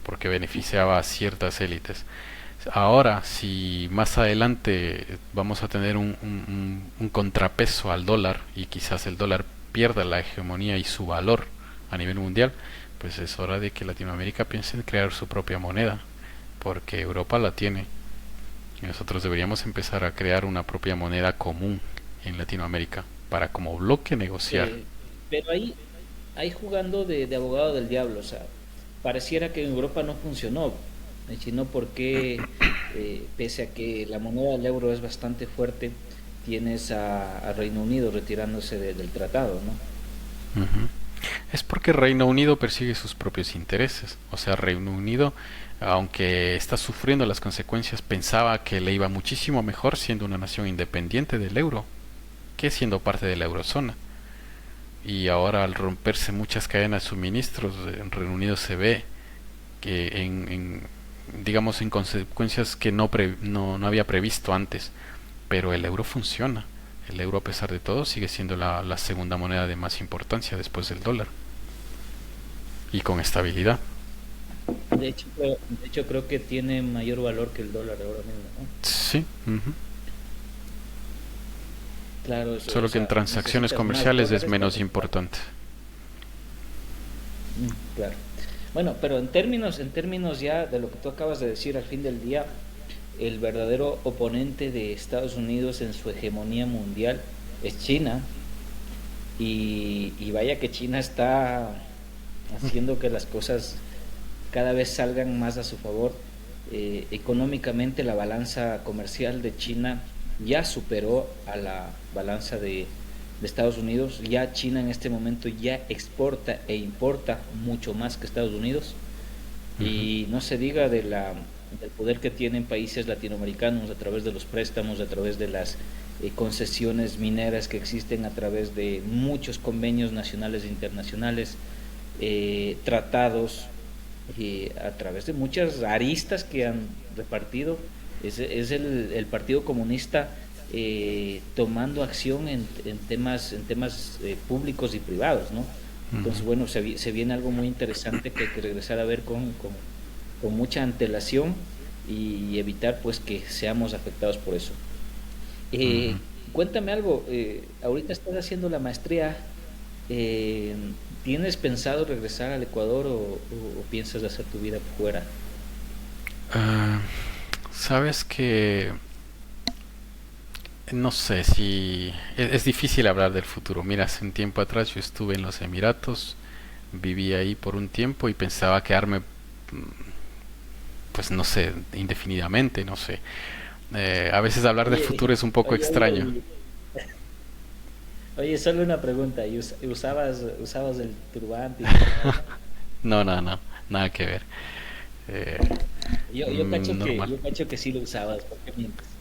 porque beneficiaba a ciertas élites. Ahora, si más adelante vamos a tener un contrapeso al dólar y quizás el dólar pierda la hegemonía y su valor a nivel mundial, pues es hora de que Latinoamérica piense en crear su propia moneda, porque Europa la tiene. Y nosotros deberíamos empezar a crear una propia moneda común en Latinoamérica para como bloque negociar. Eh, pero ahí jugando de abogado del diablo, o sea, pareciera que en Europa no funcionó, sino porque pese a que la moneda del euro es bastante fuerte, tienes a Reino Unido retirándose del tratado, ¿no? Ujú. Es porque Reino Unido persigue sus propios intereses. O sea, Reino Unido, aunque está sufriendo las consecuencias, pensaba que le iba muchísimo mejor siendo una nación independiente del euro que siendo parte de la eurozona. Y ahora al romperse muchas cadenas de suministros, en Reino Unido se ve que digamos en consecuencias que no había previsto antes. Pero el euro funciona. El euro, a pesar de todo, sigue siendo la segunda moneda de más importancia después del dólar y con estabilidad. De hecho creo que tiene mayor valor que el dólar ahora mismo, ¿no? Sí, ujú. Claro, o Solo que en sea, transacciones necesitas más comerciales es dólares para menos comprar. importante. Claro. Bueno, pero en términos ya de lo que tú acabas de decir, al fin del día, el verdadero oponente de Estados Unidos en su hegemonía mundial es China. Y vaya que China está haciendo que las cosas cada vez salgan más a su favor. Económicamente la balanza comercial de China ya superó a la balanza de Estados Unidos. Ya China en este momento ya exporta e importa mucho más que Estados Unidos. Ujú, Y no se diga del poder que tienen países latinoamericanos a través de los préstamos, a través de las concesiones mineras que existen, a través de muchos convenios nacionales e internacionales, tratados, a través de muchas aristas que han repartido. Es el Partido Comunista tomando acción en temas públicos y privados, ¿no? ujú, Entonces, bueno, se viene algo muy interesante que hay que regresar a ver con mucha antelación y evitar pues que seamos afectados por eso. ujú. Cuéntame algo, ahorita estás haciendo la maestría, eh, ¿tienes pensado regresar al Ecuador o piensas hacer tu vida fuera? Ah, sabes que no sé si es difícil hablar del futuro. Mira, hace un tiempo atrás yo estuve en los Emiratos, viví ahí por un tiempo y pensaba quedarme, pues no sé, indefinidamente, no sé. A veces hablar del Oye, futuro es un poco extraño. oye, oye, solo una pregunta, ¿y usabas el turbante y toda la vaina? No, no, no, nada que ver. Eh, Normal. Yo cacho que sí lo usabas, ¿por qué mientes?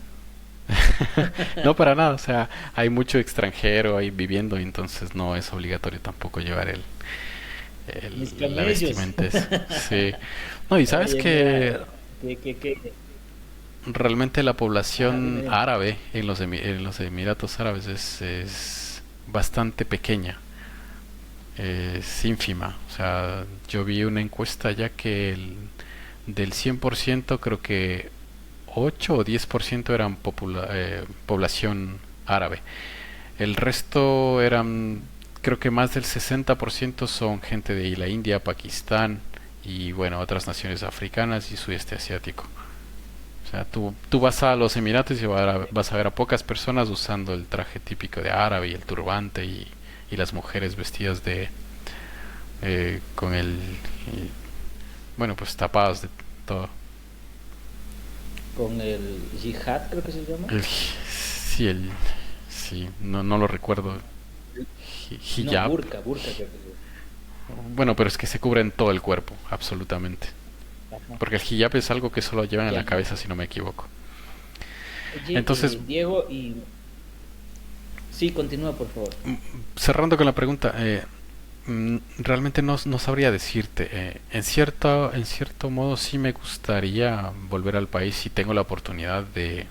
No para nada, o sea, hay mucho extranjero ahí viviendo, y entonces no es obligatorio tampoco llevar Mis la camellos. vestimenta esa. Sí. No, y sabes Oye, mira, que que, realmente la ajá, dime, población dime. árabe en en los Emiratos Árabes es bastante pequeña, es ínfima. O sea, yo vi una encuesta ya que del 100% creo que 8 o 10% eran población árabe. El resto eran, creo que más del 60% son gente de la India, Pakistán y bueno, otras naciones africanas y sudeste asiático. O sea, tú vas a los Emiratos y vas a ver a pocas personas usando el traje típico de árabe y el turbante y las mujeres vestidas con bueno, pues tapadas de todo. Con el yihad, creo que se llama. Sí, sí, no lo recuerdo. No, Hijab. burka creo que es. Bueno, pero es que se cubren todo el cuerpo, absolutamente. Ajá. Porque el hijab es algo que solo llevan en Ya, la ya. cabeza, si no me equivoco. Oye, Entonces, Diego, y sí, continúa, por favor. cerrando con la pregunta, realmente no sabría decirte. En cierto modo sí me gustaría volver al país si tengo la oportunidad de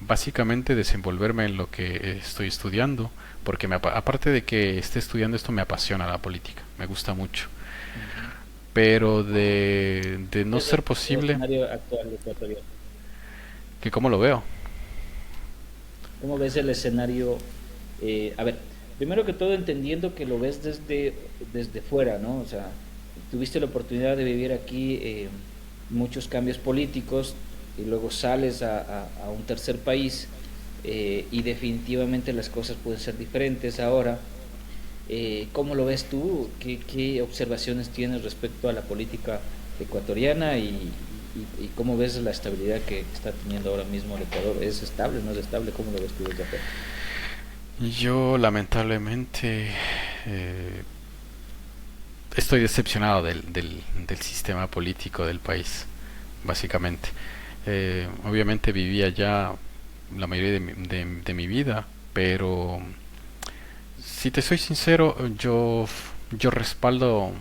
básicamente desenvolverme en lo que estoy estudiando, porque aparte de que esté estudiando esto me apasiona la política, me gusta mucho. Ujú. Pero de no ¿Ves el ser posible, escenario actual ecuatoriano? que cómo lo veo. ¿Cómo ves el escenario? A ver, primero que todo entendiendo que lo ves desde fuera, ¿no? O sea, tuviste la oportunidad de vivir aquí muchos cambios políticos y luego sales a un tercer país y definitivamente las cosas pueden ser diferentes ahora. ¿Cómo lo ves tú? ¿Qué observaciones tienes respecto a la política ecuatoriana y cómo ves la estabilidad que está teniendo ahora mismo el Ecuador? ¿Es estable, no es estable? ¿Cómo lo ves tú desde afuera? Yo lamentablemente eh, estoy decepcionado del sistema político del país, básicamente. Obviamente vivía ya la mayoría de mi vida, pero si te soy sincero, yo respaldo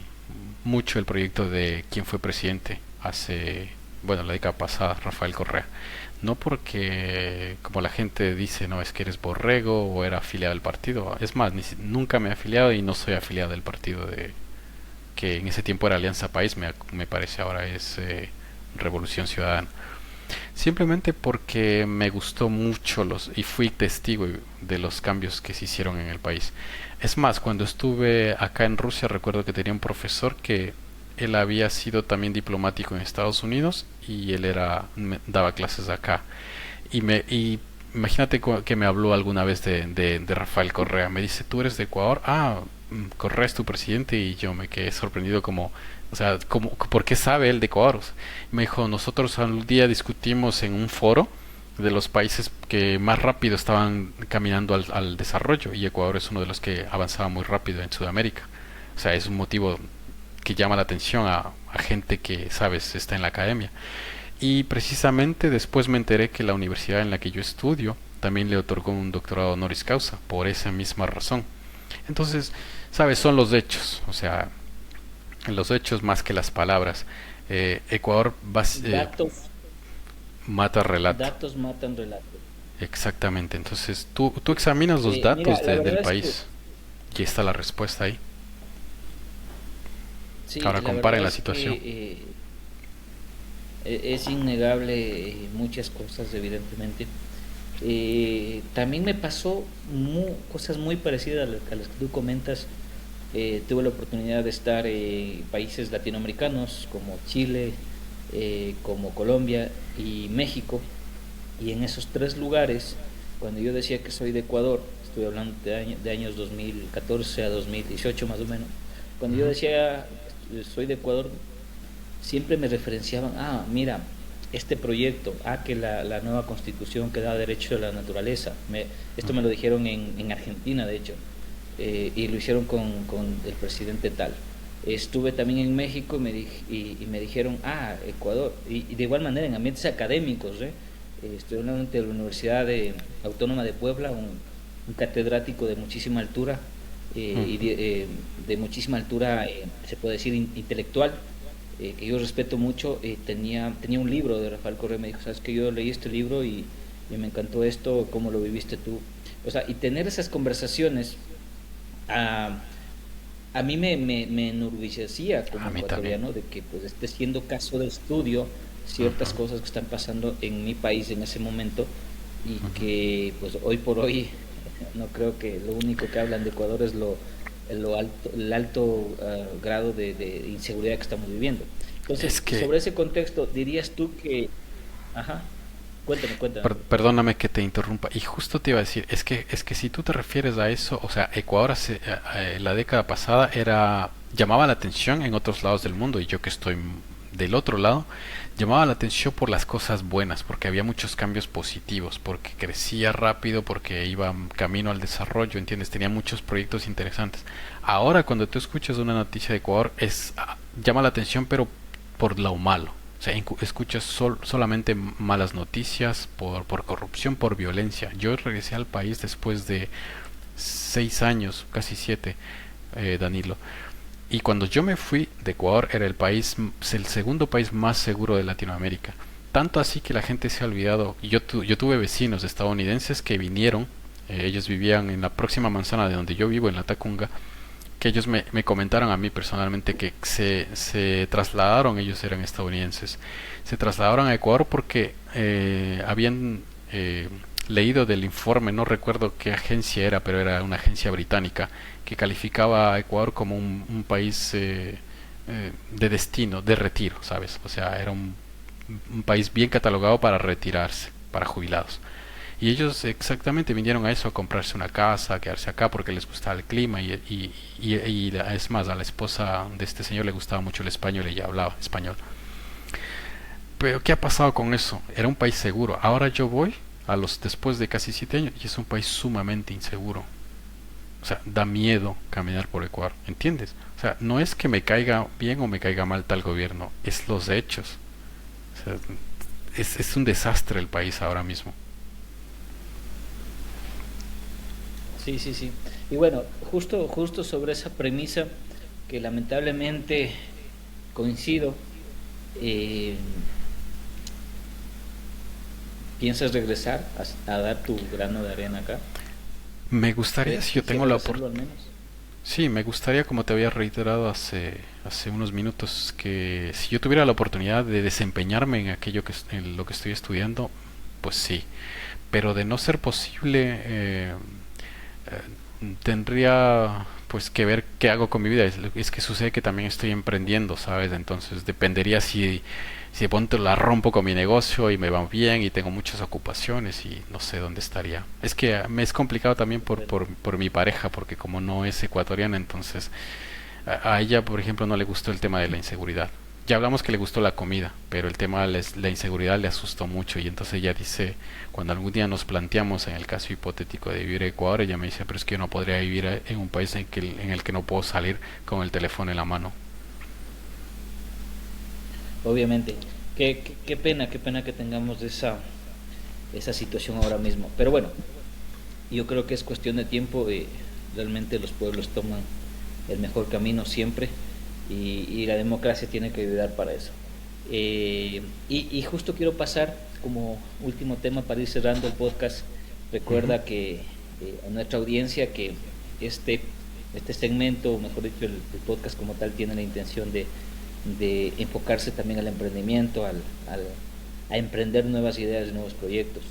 mucho el proyecto de quien fue presidente hace, bueno, la década pasada, Rafael Correa. No porque, como la gente dice, no es que eres borrego o era afiliado al partido. Es más, nunca me he afiliado y no soy afiliado del partido que en ese tiempo era Alianza País, me parece ahora es Revolución Ciudadana. Simplemente porque me gustó mucho y fui testigo de los cambios que se hicieron en el país. Es más, cuando estuve acá en Rusia recuerdo que tenía un profesor que él había sido también diplomático en Estados Unidos y daba clases acá. Y imagínate que me habló alguna vez de Rafael Correa. Me dice, ¿tú eres de Ecuador? Ah, Correa es tu presidente, y yo me quedé sorprendido como, o sea, ¿por qué sabe él de Ecuador? Me dijo, nosotros un día discutimos en un foro de los países que más rápido estaban caminando al desarrollo, y Ecuador es uno de los que avanzaba muy rápido en Sudamérica. O sea, es un motivo que llama la atención a gente que, sabes, está en la academia. Y precisamente después me enteré que la universidad en la que yo estudio también le otorgó un doctorado honoris causa por esa misma razón. Entonces, sabes, son los hechos, o sea, los hechos más que las palabras. Ecuador Datos, mata relato, datos matan relatos. exactamente. Entonces, tú examinas los datos Mira, la del verdad es que país y está la respuesta ahí. sí, Ahora la comparen verdad la es situación. que es innegable muchas cosas, evidentemente. También me pasó cosas muy parecidas a las que tú comentas. Tuve la oportunidad de estar en países latinoamericanos como Chile, como Colombia y México. Y en esos tres lugares, cuando yo decía que soy de Ecuador, estoy hablando de años 2014 a 2018 más o menos, cuando yo Ujú. decía soy de Ecuador, siempre me referenciaban, mira, este proyecto, que la nueva constitución que da derecho a la naturaleza. Esto me lo dijeron en Argentina, de hecho, y lo hicieron con el presidente tal. Estuve también en México y me dijeron, Ecuador, y de igual manera en ambientes académicos, ¿eh? Estoy hablando de la Autónoma de Puebla, un catedrático de muchísima altura, y Ujú. de muchísima altura, se puede decir, intelectual, que yo respeto mucho. Tenía un libro de Rafael Correa. Me dijo, sabes que yo leí este libro y me encantó esto, cómo lo viviste tú. O sea, y tener esas conversaciones a, a mí me enorgullecía A como mí también. ecuatoriano de que pues esté siendo caso de estudio ciertas Ujú. cosas que están pasando en mi país en ese momento y Ujú. que pues hoy por hoy no creo que lo único que hablan de Ecuador es el alto grado de inseguridad que estamos viviendo. Es Entonces, que sobre ese contexto, dirías tú que... Ajá. Cuéntame. Perdóname que te interrumpa. Y justo te iba a decir, es que si tú te refieres a eso, o sea, Ecuador la década pasada llamaba la atención en otros lados del mundo, y yo que estoy del otro lado, llamaba la atención por las cosas buenas, porque había muchos cambios positivos, porque crecía rápido, porque iba camino al desarrollo, ¿entiendes? Tenía muchos proyectos interesantes. Ahora cuando tú escuchas una noticia de Ecuador, llama la atención, pero por lo malo. O sea, escuchas solamente malas noticias por corrupción, por violencia. Yo regresé al país después de 6 años, casi 7, Danilo. Y cuando yo me fui de Ecuador, era el segundo país más seguro de Latinoamérica. Tanto así que la gente se ha olvidado. Yo tuve vecinos estadounidenses que vinieron, ellos vivían en la próxima manzana de donde yo vivo, en la Tacunga, que ellos me comentaron a mí personalmente que se trasladaron, ellos eran estadounidenses, se trasladaron a Ecuador porque habían leído del informe, no recuerdo qué agencia era, pero era una agencia británica, que calificaba a Ecuador como un país de destino, de retiro, ¿sabes? O sea, era un país bien catalogado para retirarse, para jubilados. Y ellos exactamente vinieron a eso, a comprarse una casa, a quedarse acá porque les gustaba el clima es más, a la esposa de este señor le gustaba mucho el español y ella hablaba español. Pero ¿qué ha pasado con eso? Era un país seguro. Ahora yo voy después de casi 7 años y es un país sumamente inseguro. O sea, da miedo caminar por Ecuador, ¿entiendes? O sea, no es que me caiga bien o me caiga mal tal gobierno, es los hechos. O sea, es un desastre el país ahora mismo. Sí, sí, sí. Y bueno, justo sobre esa premisa que lamentablemente coincido, eh, ¿piensas regresar a dar tu grano de arena acá? Me gustaría, ¿Crees si que yo tengo quisieras la hacerlo oportunidad. al menos? Sí, me gustaría, como te había reiterado hace unos minutos, que si yo tuviera la oportunidad de desempeñarme en en lo que estoy estudiando, pues sí. Pero de no ser posible, tendría pues que ver qué hago con mi vida. Es que sucede que también estoy emprendiendo, ¿sabes? Entonces dependería si de pronto la rompo con mi negocio y me va bien y tengo muchas ocupaciones y no sé dónde estaría. Es que me es complicado también Comprendo. por mi pareja, porque como no es ecuatoriana, entonces a ella, por ejemplo, no le gustó el tema de la inseguridad. Ya hablamos que le gustó la comida, pero el tema de la inseguridad le asustó mucho y entonces ella dice, cuando algún día nos planteamos en el caso hipotético de vivir en Ecuador, ella me dice, pero es que yo no podría vivir en un país en el que no puedo salir con el teléfono en la mano. Obviamente. Qué pena que tengamos esa situación ahora mismo. Pero bueno, yo creo que es cuestión de tiempo. Realmente los pueblos toman el mejor camino siempre y la democracia tiene que ayudar para eso. Y justo quiero pasar como último tema para ir cerrando el podcast. Ujú. Recuerda que a nuestra audiencia que este, este segmento, o mejor dicho, el podcast como tal, tiene la intención de enfocarse también al emprendimiento, a emprender nuevas ideas, nuevos proyectos.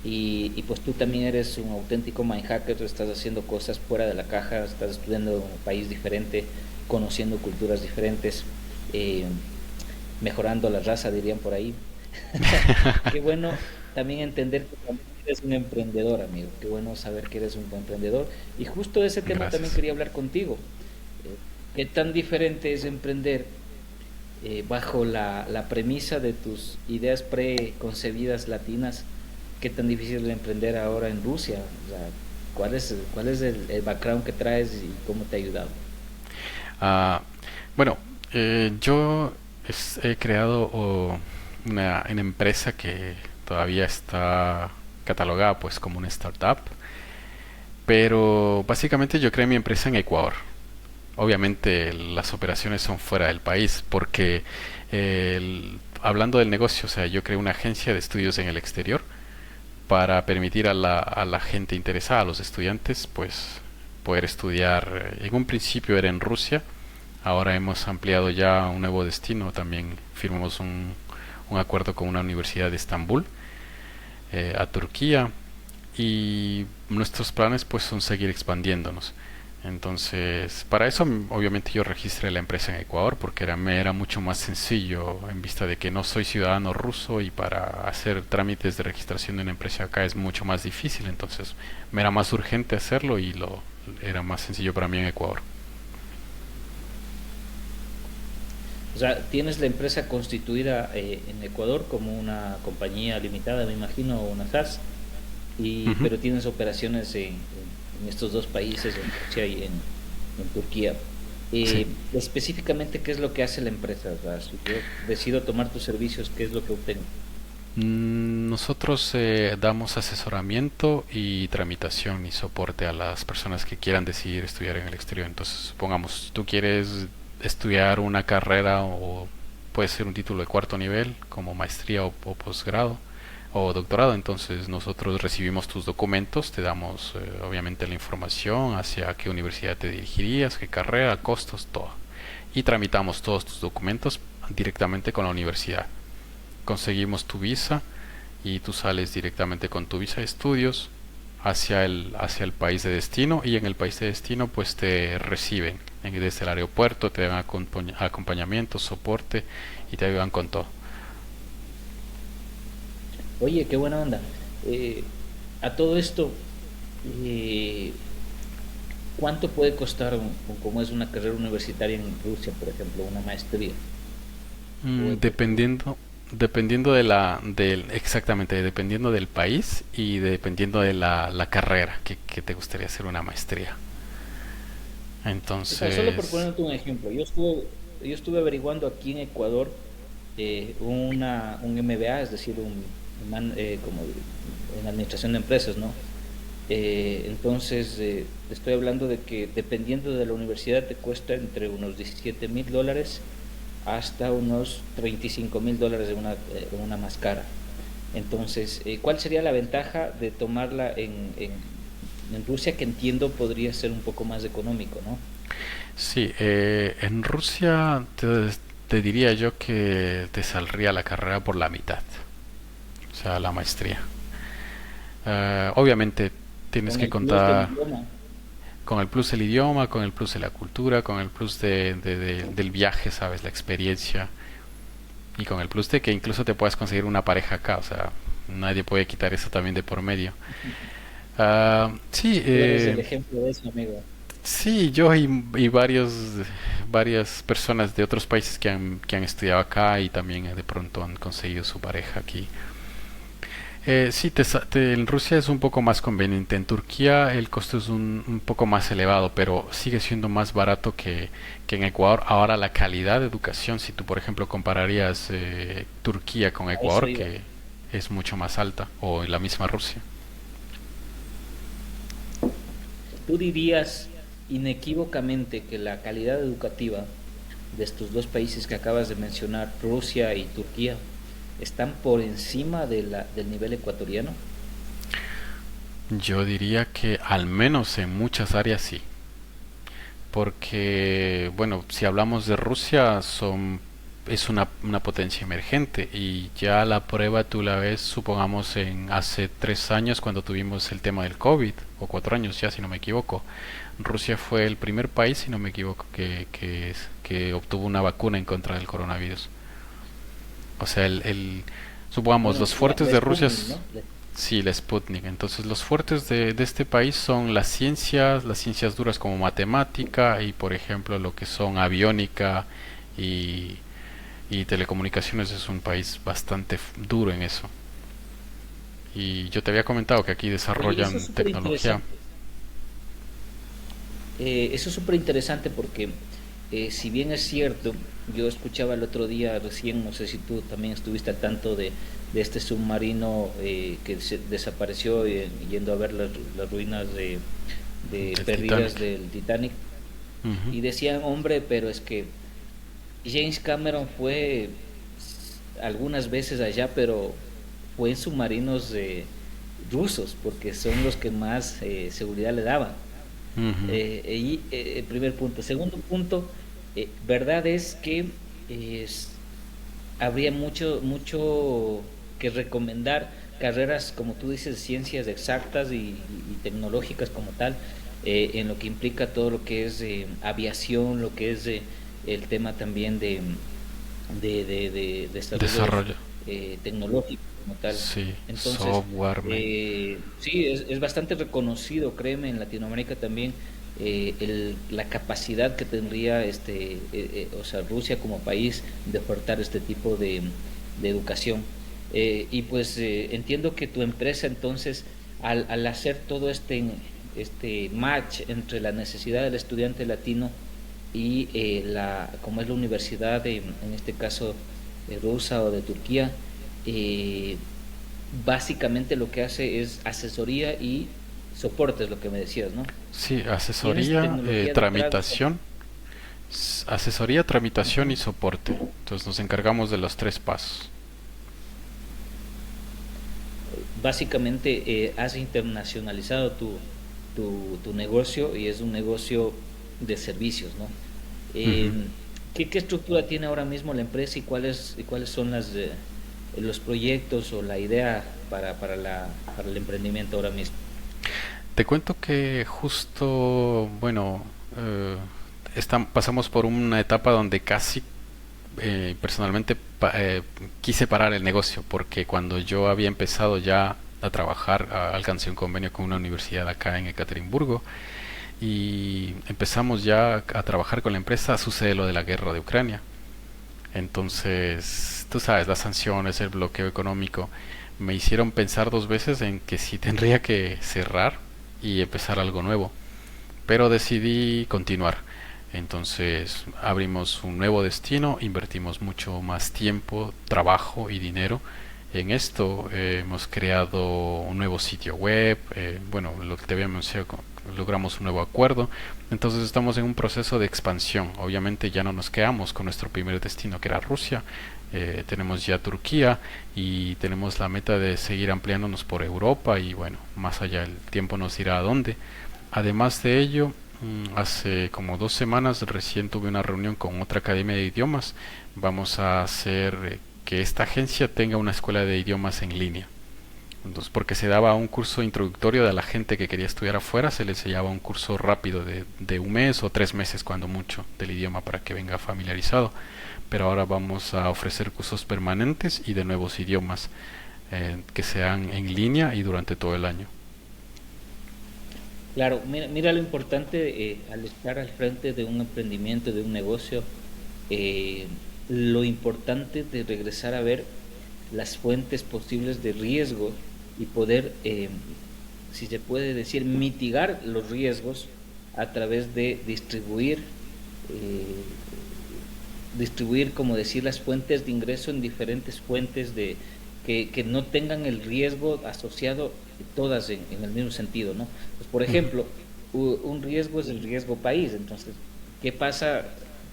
Y pues tú también eres un auténtico mind hacker, estás haciendo cosas fuera de la caja, estás estudiando en un país diferente, conociendo culturas diferentes, eh, mejorando la raza, dirían por ahí. Qué bueno también entender que también eres un emprendedor, amigo. Qué bueno saber que eres un buen emprendedor. Y justo de ese tema también Gracias. quería hablar contigo. ¿Qué tan diferente es emprender bajo la premisa de tus ideas preconcebidas latinas? ¿Qué tan difícil es emprender ahora en Rusia? O sea, cuál es el background que traes y cómo te ha ayudado? Ah, bueno, yo he creado una empresa que todavía está catalogada pues como una startup, pero básicamente yo creé mi empresa en Ecuador. Obviamente las operaciones son fuera del país porque hablando del negocio, o sea, yo creé una agencia de estudios en el exterior para permitir a la gente interesada, a los estudiantes, pues poder estudiar. En un principio era en Rusia, ahora hemos ampliado ya a un nuevo destino, también firmamos un acuerdo con una universidad de Estambul, a Turquía, y nuestros planes pues son seguir expandiéndonos. Entonces, para eso obviamente yo registré la empresa en Ecuador porque me era mucho más sencillo en vista de que no soy ciudadano ruso y para hacer trámites de registración de una empresa acá es mucho más difícil, entonces me era más urgente hacerlo y lo era más sencillo para mí en Ecuador. O sea, tienes la empresa constituida en Ecuador como una compañía limitada, me imagino, o una SAS, Ujú. pero tienes operaciones en estos dos países, en Rusia y en Turquía. Sí. Específicamente, ¿qué es lo que hace la empresa? O sea, si yo decido tomar tus servicios, ¿qué es lo que obtengo? Nosotros damos asesoramiento y tramitación y soporte a las personas que quieran decidir estudiar en el exterior. Entonces, supongamos, tú quieres estudiar una carrera o puede ser un título de cuarto nivel como maestría o posgrado o doctorado, entonces nosotros recibimos tus documentos, te damos obviamente la información hacia qué universidad te dirigirías, qué carrera, costos, todo. Y tramitamos todos tus documentos directamente con la universidad. Conseguimos tu visa y tú sales directamente con tu visa de estudios hacia el país de destino y en el país de destino pues te reciben desde el aeropuerto, te dan acompañamiento, soporte y te ayudan con todo. Oye, qué buena onda. Eh, a todo esto, eh, ¿cuánto puede costar, como es una carrera universitaria en Rusia, por ejemplo, una maestría? O en Turquía. Dependiendo exactamente, dependiendo del país y dependiendo de la carrera que te gustaría hacer una maestría. O sea, solo por Entonces, ponerte un ejemplo, yo estuve averiguando aquí en Ecuador un MBA, es decir, como en administración de empresas, ¿no? Te estoy hablando de que dependiendo de la universidad te cuesta entre unos $17,000 hasta unos $35,000 en una más cara. Entonces, ¿cuál sería la ventaja de tomarla en Rusia, que entiendo podría ser un poco más económico, ¿no? sí, en Rusia te diría yo que te saldría la carrera por la mitad, o sea, la maestría. Obviamente tienes Con que el plus del contar idioma. con el plus del idioma, con el plus de la cultura, con el plus del viaje, ¿sabes? La experiencia. Y con el plus de que incluso te puedes conseguir una pareja acá, o sea, nadie puede quitar eso también de por medio. Sí, Tú eres el ejemplo de eso, amigo. sí, yo y varias personas de otros países que han estudiado acá y también de pronto han conseguido su pareja aquí. Sí, en Rusia es un poco más conveniente. En Turquía el costo es un poco más elevado, pero sigue siendo más barato que en Ecuador. Ahora la calidad de educación, si tú por ejemplo compararías Turquía con A eso Ecuador, iba. que es mucho más alta, o en la misma Rusia. Tú dirías inequívocamente que la calidad educativa de estos dos países que acabas de mencionar, Rusia y Turquía, están por encima del nivel ecuatoriano. Yo diría que al menos en muchas áreas sí. Porque, bueno, si hablamos de Rusia, es una potencia emergente y ya la prueba tú la ves, supongamos, en hace 3 años cuando tuvimos el tema del COVID, o 4 años ya, si no me equivoco. Rusia fue el primer país, si no me equivoco, que obtuvo una vacuna en contra del coronavirus. O sea, supongamos, Bueno, los fuertes la de Rusia. Sputnik, ¿no? Sí, la Sputnik. Entonces, los fuertes de este país son las ciencias duras como matemática y, por ejemplo, lo que son aviónica y, y telecomunicaciones. Es un país bastante duro en eso. Y yo te había comentado que aquí Oye, eso es desarrollan súper tecnología. interesante. Eso es súper interesante porque, si bien es cierto, yo escuchaba el otro día recién, no sé si tú también estuviste al tanto de este submarino que desapareció yendo a ver las ruinas de Del perdidas Titanic. del Titanic. Ujú. Y decían, hombre, pero es que James Cameron fue algunas veces allá, pero fue en submarinos rusos, porque son los que más seguridad le daban. Ujú. Primer punto. Segundo punto, verdad es que habría mucho que recomendar carreras, como tú dices, ciencias exactas y tecnológicas como tal, en lo que implica todo lo que es aviación, lo que es el tema también de desarrollo Desarrollo. tecnológico como tal. Sí, Entonces, software. sí, es bastante reconocido, créeme, en Latinoamérica también la capacidad que tendría o sea, Rusia como país de ofertar este tipo de educación. Y pues entiendo que tu empresa entonces, al hacer todo este match entre la necesidad del estudiante latino y como es la universidad, en este caso rusa o de Turquía, eh, básicamente lo que hace es asesoría y soporte, es lo que me decías, ¿no? Sí, ¿Tienes asesoría, tecnología detrás? tramitación, asesoría, tramitación y soporte. Entonces nos encargamos de los tres pasos. Básicamente has internacionalizado tu negocio y es un negocio de servicios, ¿no? Eh, Ujú. ¿qué estructura tiene ahora mismo la empresa y cuáles son los proyectos o la idea para el emprendimiento ahora mismo? Te cuento que justo, bueno, eh, pasamos por una etapa donde casi personalmente quise parar el negocio porque cuando yo había empezado ya a trabajar, alcancé un convenio con una universidad acá en Ekaterimburgo y empezamos ya a trabajar con la empresa, sucede lo de la guerra de Ucrania. Entonces, tú sabes, las sanciones, el bloqueo económico, me hicieron pensar dos veces en que si tendría que cerrar y empezar algo nuevo. Pero decidí continuar. Entonces abrimos un nuevo destino, invertimos mucho más tiempo, trabajo y dinero en esto. Hemos creado un nuevo sitio web, bueno, lo que te había mencionado, logramos un nuevo acuerdo. Entonces estamos en un proceso de expansión. Obviamente ya no nos quedamos con nuestro primer destino que era Rusia. Tenemos ya Turquía y tenemos la meta de seguir ampliándonos por Europa y bueno, más allá el tiempo nos dirá a dónde. Además de ello, hace como 2 semanas recién tuve una reunión con otra academia de idiomas. Vamos a hacer que esta agencia tenga una escuela de idiomas en línea. Entonces, porque se daba un curso introductorio de la gente que quería estudiar afuera, se le enseñaba un curso rápido de un mes o 3 meses cuando mucho del idioma para que venga familiarizado. Pero ahora vamos a ofrecer cursos permanentes y de nuevos idiomas que sean en línea y durante todo el año. Claro, mira lo importante al estar al frente de un emprendimiento, de un negocio, eh, lo importante de regresar a ver las fuentes posibles de riesgo y poder, si se puede decir, mitigar los riesgos a través de eh, distribuir, como decir, las fuentes de ingreso en diferentes fuentes que no tengan el riesgo asociado todas en el mismo sentido, ¿no? Pues, por Ujú. ejemplo, un riesgo es el riesgo país, entonces, ¿qué pasa?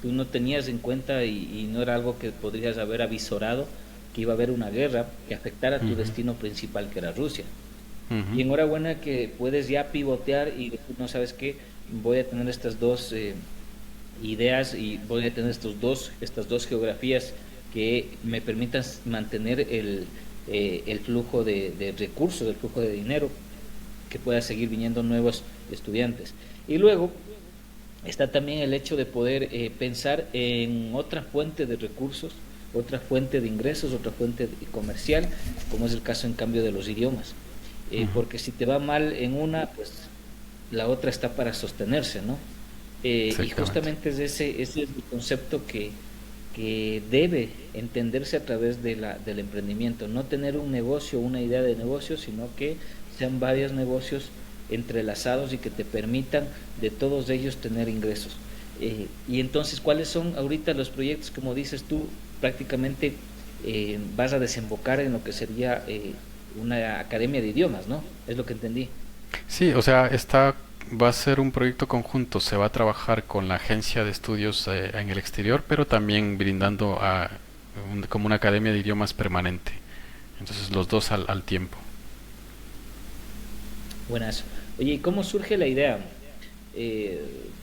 Tú no tenías en cuenta y no era algo que podrías haber avisorado que iba a haber una guerra que afectara a tu Ujú. destino principal, que era Rusia. Y Ujú. enhorabuena que puedes ya pivotear y decir, no sabes qué, voy a tener estas dos ideas y voy a tener estas dos geografías que me permitan mantener el flujo de recursos, el flujo de dinero, que pueda seguir viniendo nuevos estudiantes. Y luego está también el hecho de poder pensar en otra fuente de recursos, otra fuente de ingresos, otra fuente comercial, como es el caso en cambio de los idiomas. Ujú. Porque si te va mal en una, pues la otra está para sostenerse, ¿no? Y Exactamente. justamente ese es el concepto que debe entenderse a través del emprendimiento, no tener un negocio, una idea de negocio, sino que sean varios negocios entrelazados y que te permitan de todos ellos tener ingresos. Y entonces, ¿cuáles son ahorita los proyectos? Como dices tú, prácticamente vas a desembocar en lo que sería una academia de idiomas, ¿no? Es lo que entendí. Sí, o sea, va a ser un proyecto conjunto. Se va a trabajar con la agencia de estudios en el exterior, pero también brindando como una academia de idiomas permanente. Entonces los dos al tiempo. Buenas. Oye, ¿y cómo surge la idea?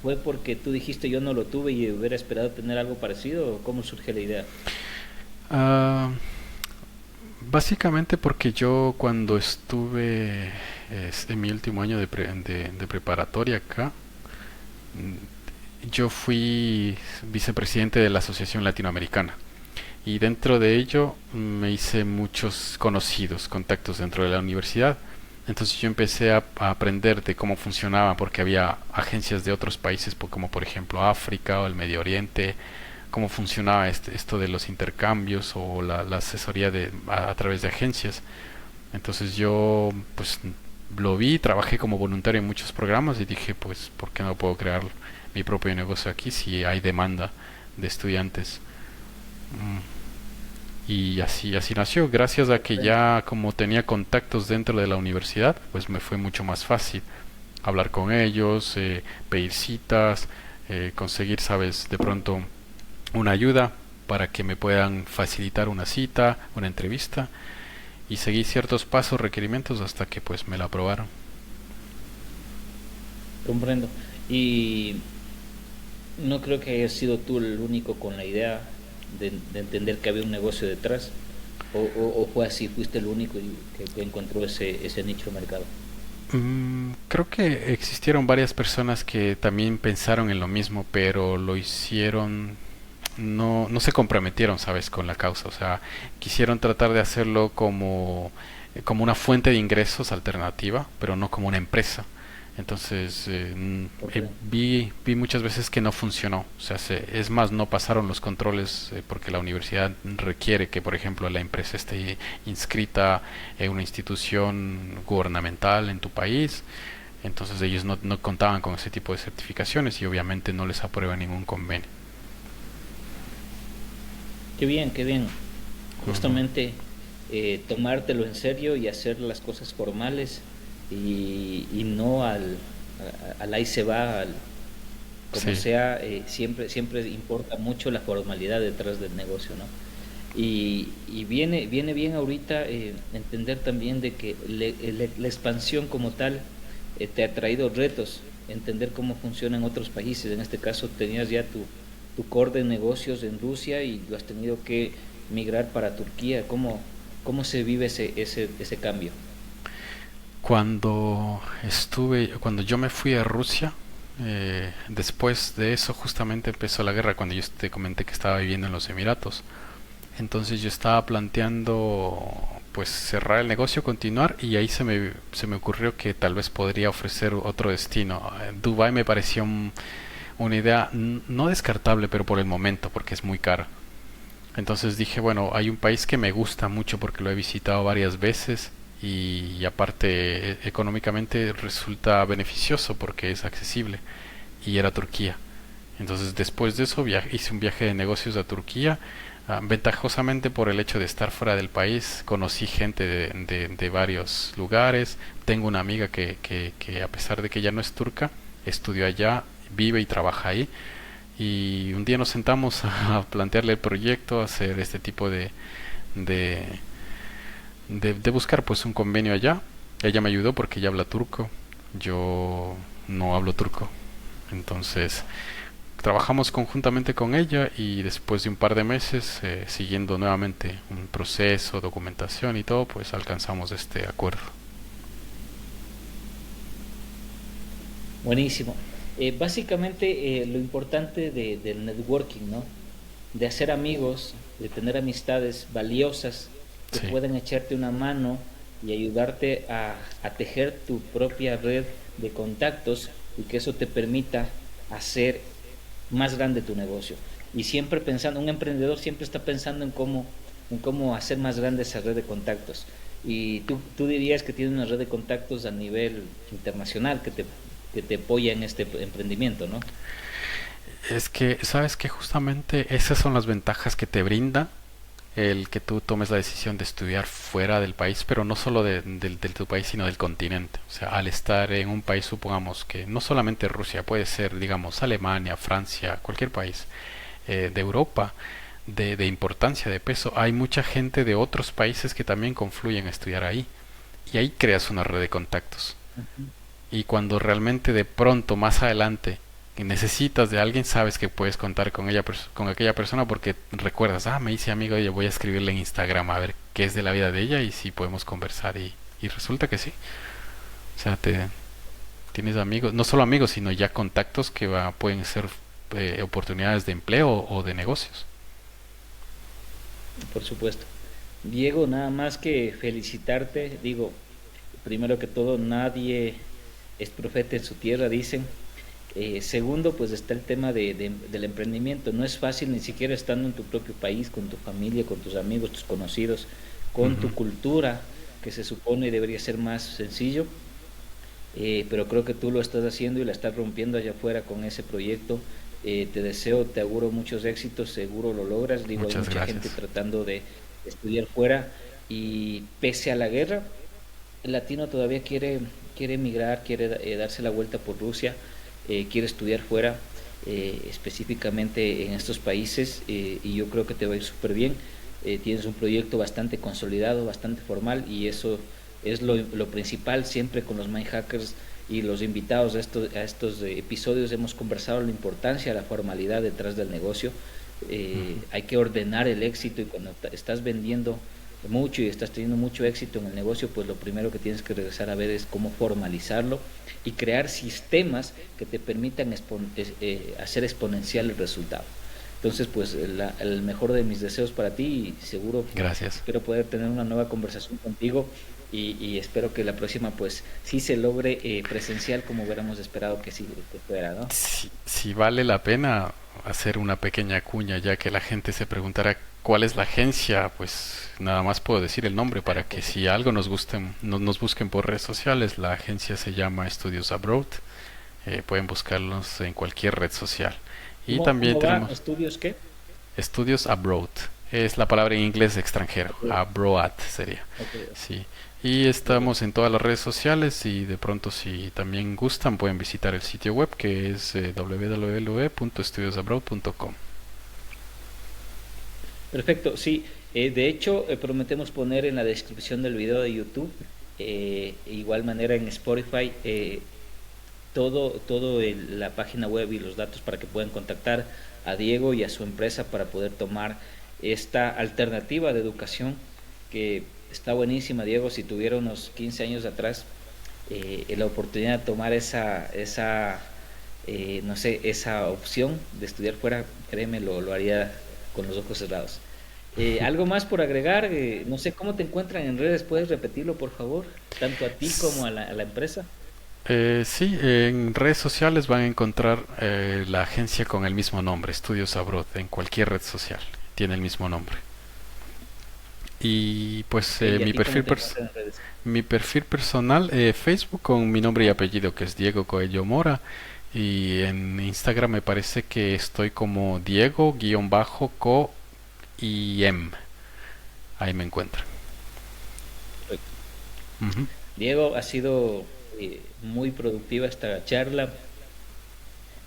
¿Fue porque tú dijiste yo no lo tuve y hubiera esperado tener algo parecido? ¿O cómo surge la idea? Ah, básicamente porque yo cuando estuve es en mi último año de preparatoria acá. Yo fui vicepresidente de la Asociación Latinoamericana y dentro de ello me hice muchos conocidos, contactos dentro de la universidad. Entonces yo empecé a aprender de cómo funcionaba porque había agencias de otros países como por ejemplo África o el Medio Oriente, cómo funcionaba esto de los intercambios o la asesoría a través de agencias. Entonces yo pues lo vi, trabajé como voluntario en muchos programas y dije pues ¿por qué no puedo crear mi propio negocio aquí si hay demanda de estudiantes? Y así nació, gracias a que ya como tenía contactos dentro de la universidad, pues me fue mucho más fácil hablar con ellos, pedir citas, conseguir, sabes, de pronto una ayuda para que me puedan facilitar una cita, una entrevista y seguí ciertos pasos, requerimientos hasta que pues me la aprobaron. Comprendo. Y no creo que hayas sido tú el único con la idea de entender que había un negocio detrás. O fue así, fuiste el único que encontró ese nicho de mercado. Creo que existieron varias personas que también pensaron en lo mismo, pero lo hicieron, no se comprometieron, sabes, con la causa. O sea, quisieron tratar de hacerlo como una fuente de ingresos alternativa, pero no como una empresa. Entonces Comprendo. vi muchas veces que no funcionó. O sea, es más, no pasaron los controles porque la universidad requiere que, por ejemplo, la empresa esté inscrita en una institución gubernamental en tu país. Entonces ellos no contaban con ese tipo de certificaciones y obviamente no les aprueban ningún convenio. Qué bien, qué bien. Ujú. Justamente tomártelo en serio y hacer las cosas formales y no al ahí se va, como Sí. sea, siempre importa mucho la formalidad detrás del negocio, ¿no? Y viene bien ahorita entender también de que la expansión como tal te ha traído retos, entender cómo funciona en otros países. En este caso tenías ya tu core de negocios en Rusia y lo has tenido que migrar para Turquía. ¿Cómo se vive ese cambio? Cuando yo me fui a Rusia, después de eso justamente empezó la guerra, cuando yo te comenté que estaba viviendo en los Emiratos. Entonces yo estaba planteando pues cerrar el negocio, continuar y ahí se me ocurrió que tal vez podría ofrecer otro destino. Dubái me pareció una idea no descartable, pero por el momento, porque es muy caro. Entonces dije, bueno, hay un país que me gusta mucho porque lo he visitado varias veces y aparte económicamente resulta beneficioso porque es accesible y era Turquía. Entonces después de eso hice un viaje de negocios a Turquía. Ventajosamente por el hecho de estar fuera del país, conocí gente de varios lugares. Tengo una amiga que a pesar de que ya no es turca, estudió allá, vive y trabaja ahí. Y un día nos sentamos a plantearle el proyecto, a hacer este tipo de, de buscar pues un convenio allá. Ella me ayudó porque ella habla turco, yo no hablo turco. Entonces trabajamos conjuntamente con ella y después de un par de meses, siguiendo nuevamente un proceso, documentación y todo, pues alcanzamos este acuerdo. Buenísimo. Básicamente lo importante del networking, ¿no? De hacer amigos, de tener amistades valiosas que Sí, puedan echarte una mano y ayudarte a tejer tu propia red de contactos y que eso te permita hacer más grande tu negocio. Y siempre pensando, un emprendedor siempre está pensando en cómo hacer más grande esa red de contactos. Y tú dirías que tienes una red de contactos a nivel internacional que te apoya en este emprendimiento, ¿no? es que sabes que justamente esas son las ventajas que te brinda el que tú tomes la decisión de estudiar fuera del país, pero no solo de tu país, sino del continente. O sea, al estar en un país, supongamos que no solamente Rusia, puede ser, digamos, Alemania, Francia, cualquier país de Europa, de importancia, de peso, hay mucha gente de otros países que también confluyen a estudiar ahí. Y ahí creas una red de contactos. Ujú. Y cuando realmente de pronto, más adelante, necesitas de alguien, sabes que puedes contar con ella, con aquella persona porque recuerdas, me hice amigo de ella, voy a escribirle en Instagram a ver qué es de la vida de ella y si podemos conversar y resulta que sí. O sea, tienes amigos, no solo amigos, sino ya contactos que pueden ser oportunidades de empleo o de negocios. Por supuesto. Diego, nada más que felicitarte. Digo, primero que todo, nadie es profeta en su tierra, dicen. Segundo, pues está el tema del emprendimiento. No es fácil ni siquiera estando en tu propio país, con tu familia, con tus amigos, tus conocidos, con tu Ujú. cultura, que se supone debería ser más sencillo. Pero creo que tú lo estás haciendo y la estás rompiendo allá afuera con ese proyecto. Te deseo, te auguro muchos éxitos, seguro lo logras. Digo, hay Muchas mucha gente gracias. tratando de estudiar fuera y pese a la guerra, el latino todavía quiere emigrar, quiere darse la vuelta por Rusia, quiere estudiar fuera, específicamente en estos países, y yo creo que te va a ir súper bien. Tienes un proyecto bastante consolidado, bastante formal, y eso es lo principal. Siempre con los Mind Hackers y los invitados a estos episodios hemos conversado la importancia, la formalidad detrás del negocio. Ujú. Hay que ordenar el éxito, y cuando estás vendiendo mucho y estás teniendo mucho éxito en el negocio, pues lo primero que tienes que regresar a ver es cómo formalizarlo y crear sistemas que te permitan hacer exponencial el resultado. Entonces, pues el mejor de mis deseos para ti, y seguro Gracias. espero poder tener una nueva conversación contigo, y espero que la próxima pues sí se logre presencial como hubiéramos esperado que sí que fuera, ¿no? Si vale la pena hacer una pequeña cuña, ya que la gente se preguntará cuál es la agencia, pues nada más puedo decir el nombre para que Por si supuesto. algo nos gusten, nos busquen por redes sociales. La agencia se llama Studios Abroad. Pueden buscarlos en cualquier red social. Y también ¿Cómo va? tenemos ¿Estudios qué? Studios Abroad. Es la palabra en inglés extranjero. Ok, Abroad sería. ok, Sí. Y estamos correcto. en todas las redes sociales y de pronto si también gustan pueden visitar el sitio web que es www.studiosabroad.com. Perfecto, sí. De hecho, prometemos poner en la descripción del video de YouTube, igual manera en Spotify, la página web y los datos para que puedan contactar a Diego y a su empresa para poder tomar esta alternativa de educación que está buenísima. Diego, si tuviera unos 15 años atrás, la oportunidad de tomar no sé, esa opción de estudiar fuera, créeme, lo haría con los ojos cerrados. ¿Algo más por agregar? No sé cómo te encuentran en redes, ¿puedes repetirlo, por favor? Tanto a ti como S- a la empresa. sí, en redes sociales van a encontrar la agencia con el mismo nombre, Studios Abroad, en cualquier red social. Tiene el mismo nombre. Y pues Ok, ¿y a ti cómo te encuentran en redes? mi perfil personal, Facebook con mi nombre y apellido que es Diego Coello Mora. Y en Instagram me parece que estoy como Diego-co y M. Ahí me encuentran. Perfecto. Ujú. Diego, ha sido muy productiva esta charla.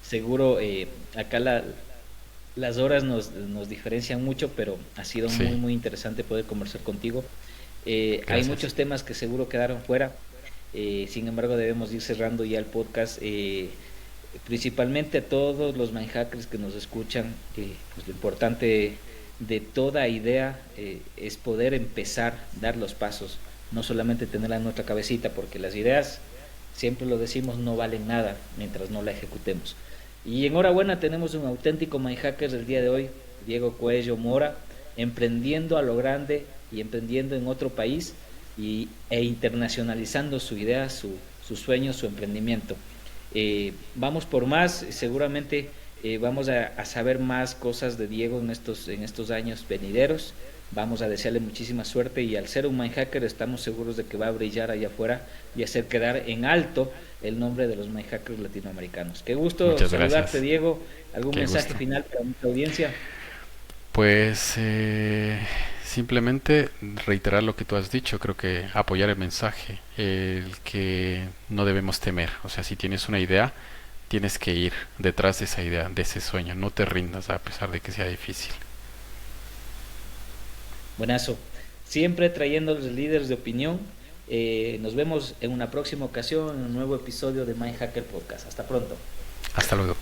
Seguro acá las horas nos diferencian mucho, pero ha sido Sí, muy interesante poder conversar contigo. Hay gracias. muchos temas que seguro quedaron fuera, sin embargo debemos ir cerrando ya el podcast. Principalmente a todos los mindhackers que nos escuchan, pues lo importante de toda idea es poder empezar, dar los pasos, no solamente tenerla en nuestra cabecita, porque las ideas, siempre lo decimos, no valen nada mientras no la ejecutemos. Y enhorabuena, tenemos un auténtico mindhacker del día de hoy, Diego Coello Mora, emprendiendo a lo grande y emprendiendo en otro país, e internacionalizando su idea, su sueño, su emprendimiento. Vamos por más, seguramente vamos a saber más cosas de Diego en estos años venideros. Vamos a desearle muchísima suerte, y al ser un mindhacker estamos seguros de que va a brillar allá afuera y hacer quedar en alto el nombre de los mindhackers latinoamericanos. Qué gusto Muchas saludarte, gracias. Diego. ¿Algún Qué mensaje gusto. final para nuestra audiencia? Pues simplemente reiterar lo que tú has dicho, creo que apoyar el mensaje, el que no debemos temer, o sea, si tienes una idea, tienes que ir detrás de esa idea, de ese sueño, no te rindas a pesar de que sea difícil. Buenazo. Siempre trayendo los líderes de opinión. Nos vemos en una próxima ocasión en un nuevo episodio de Mindhacker Podcast. Hasta pronto. Hasta luego.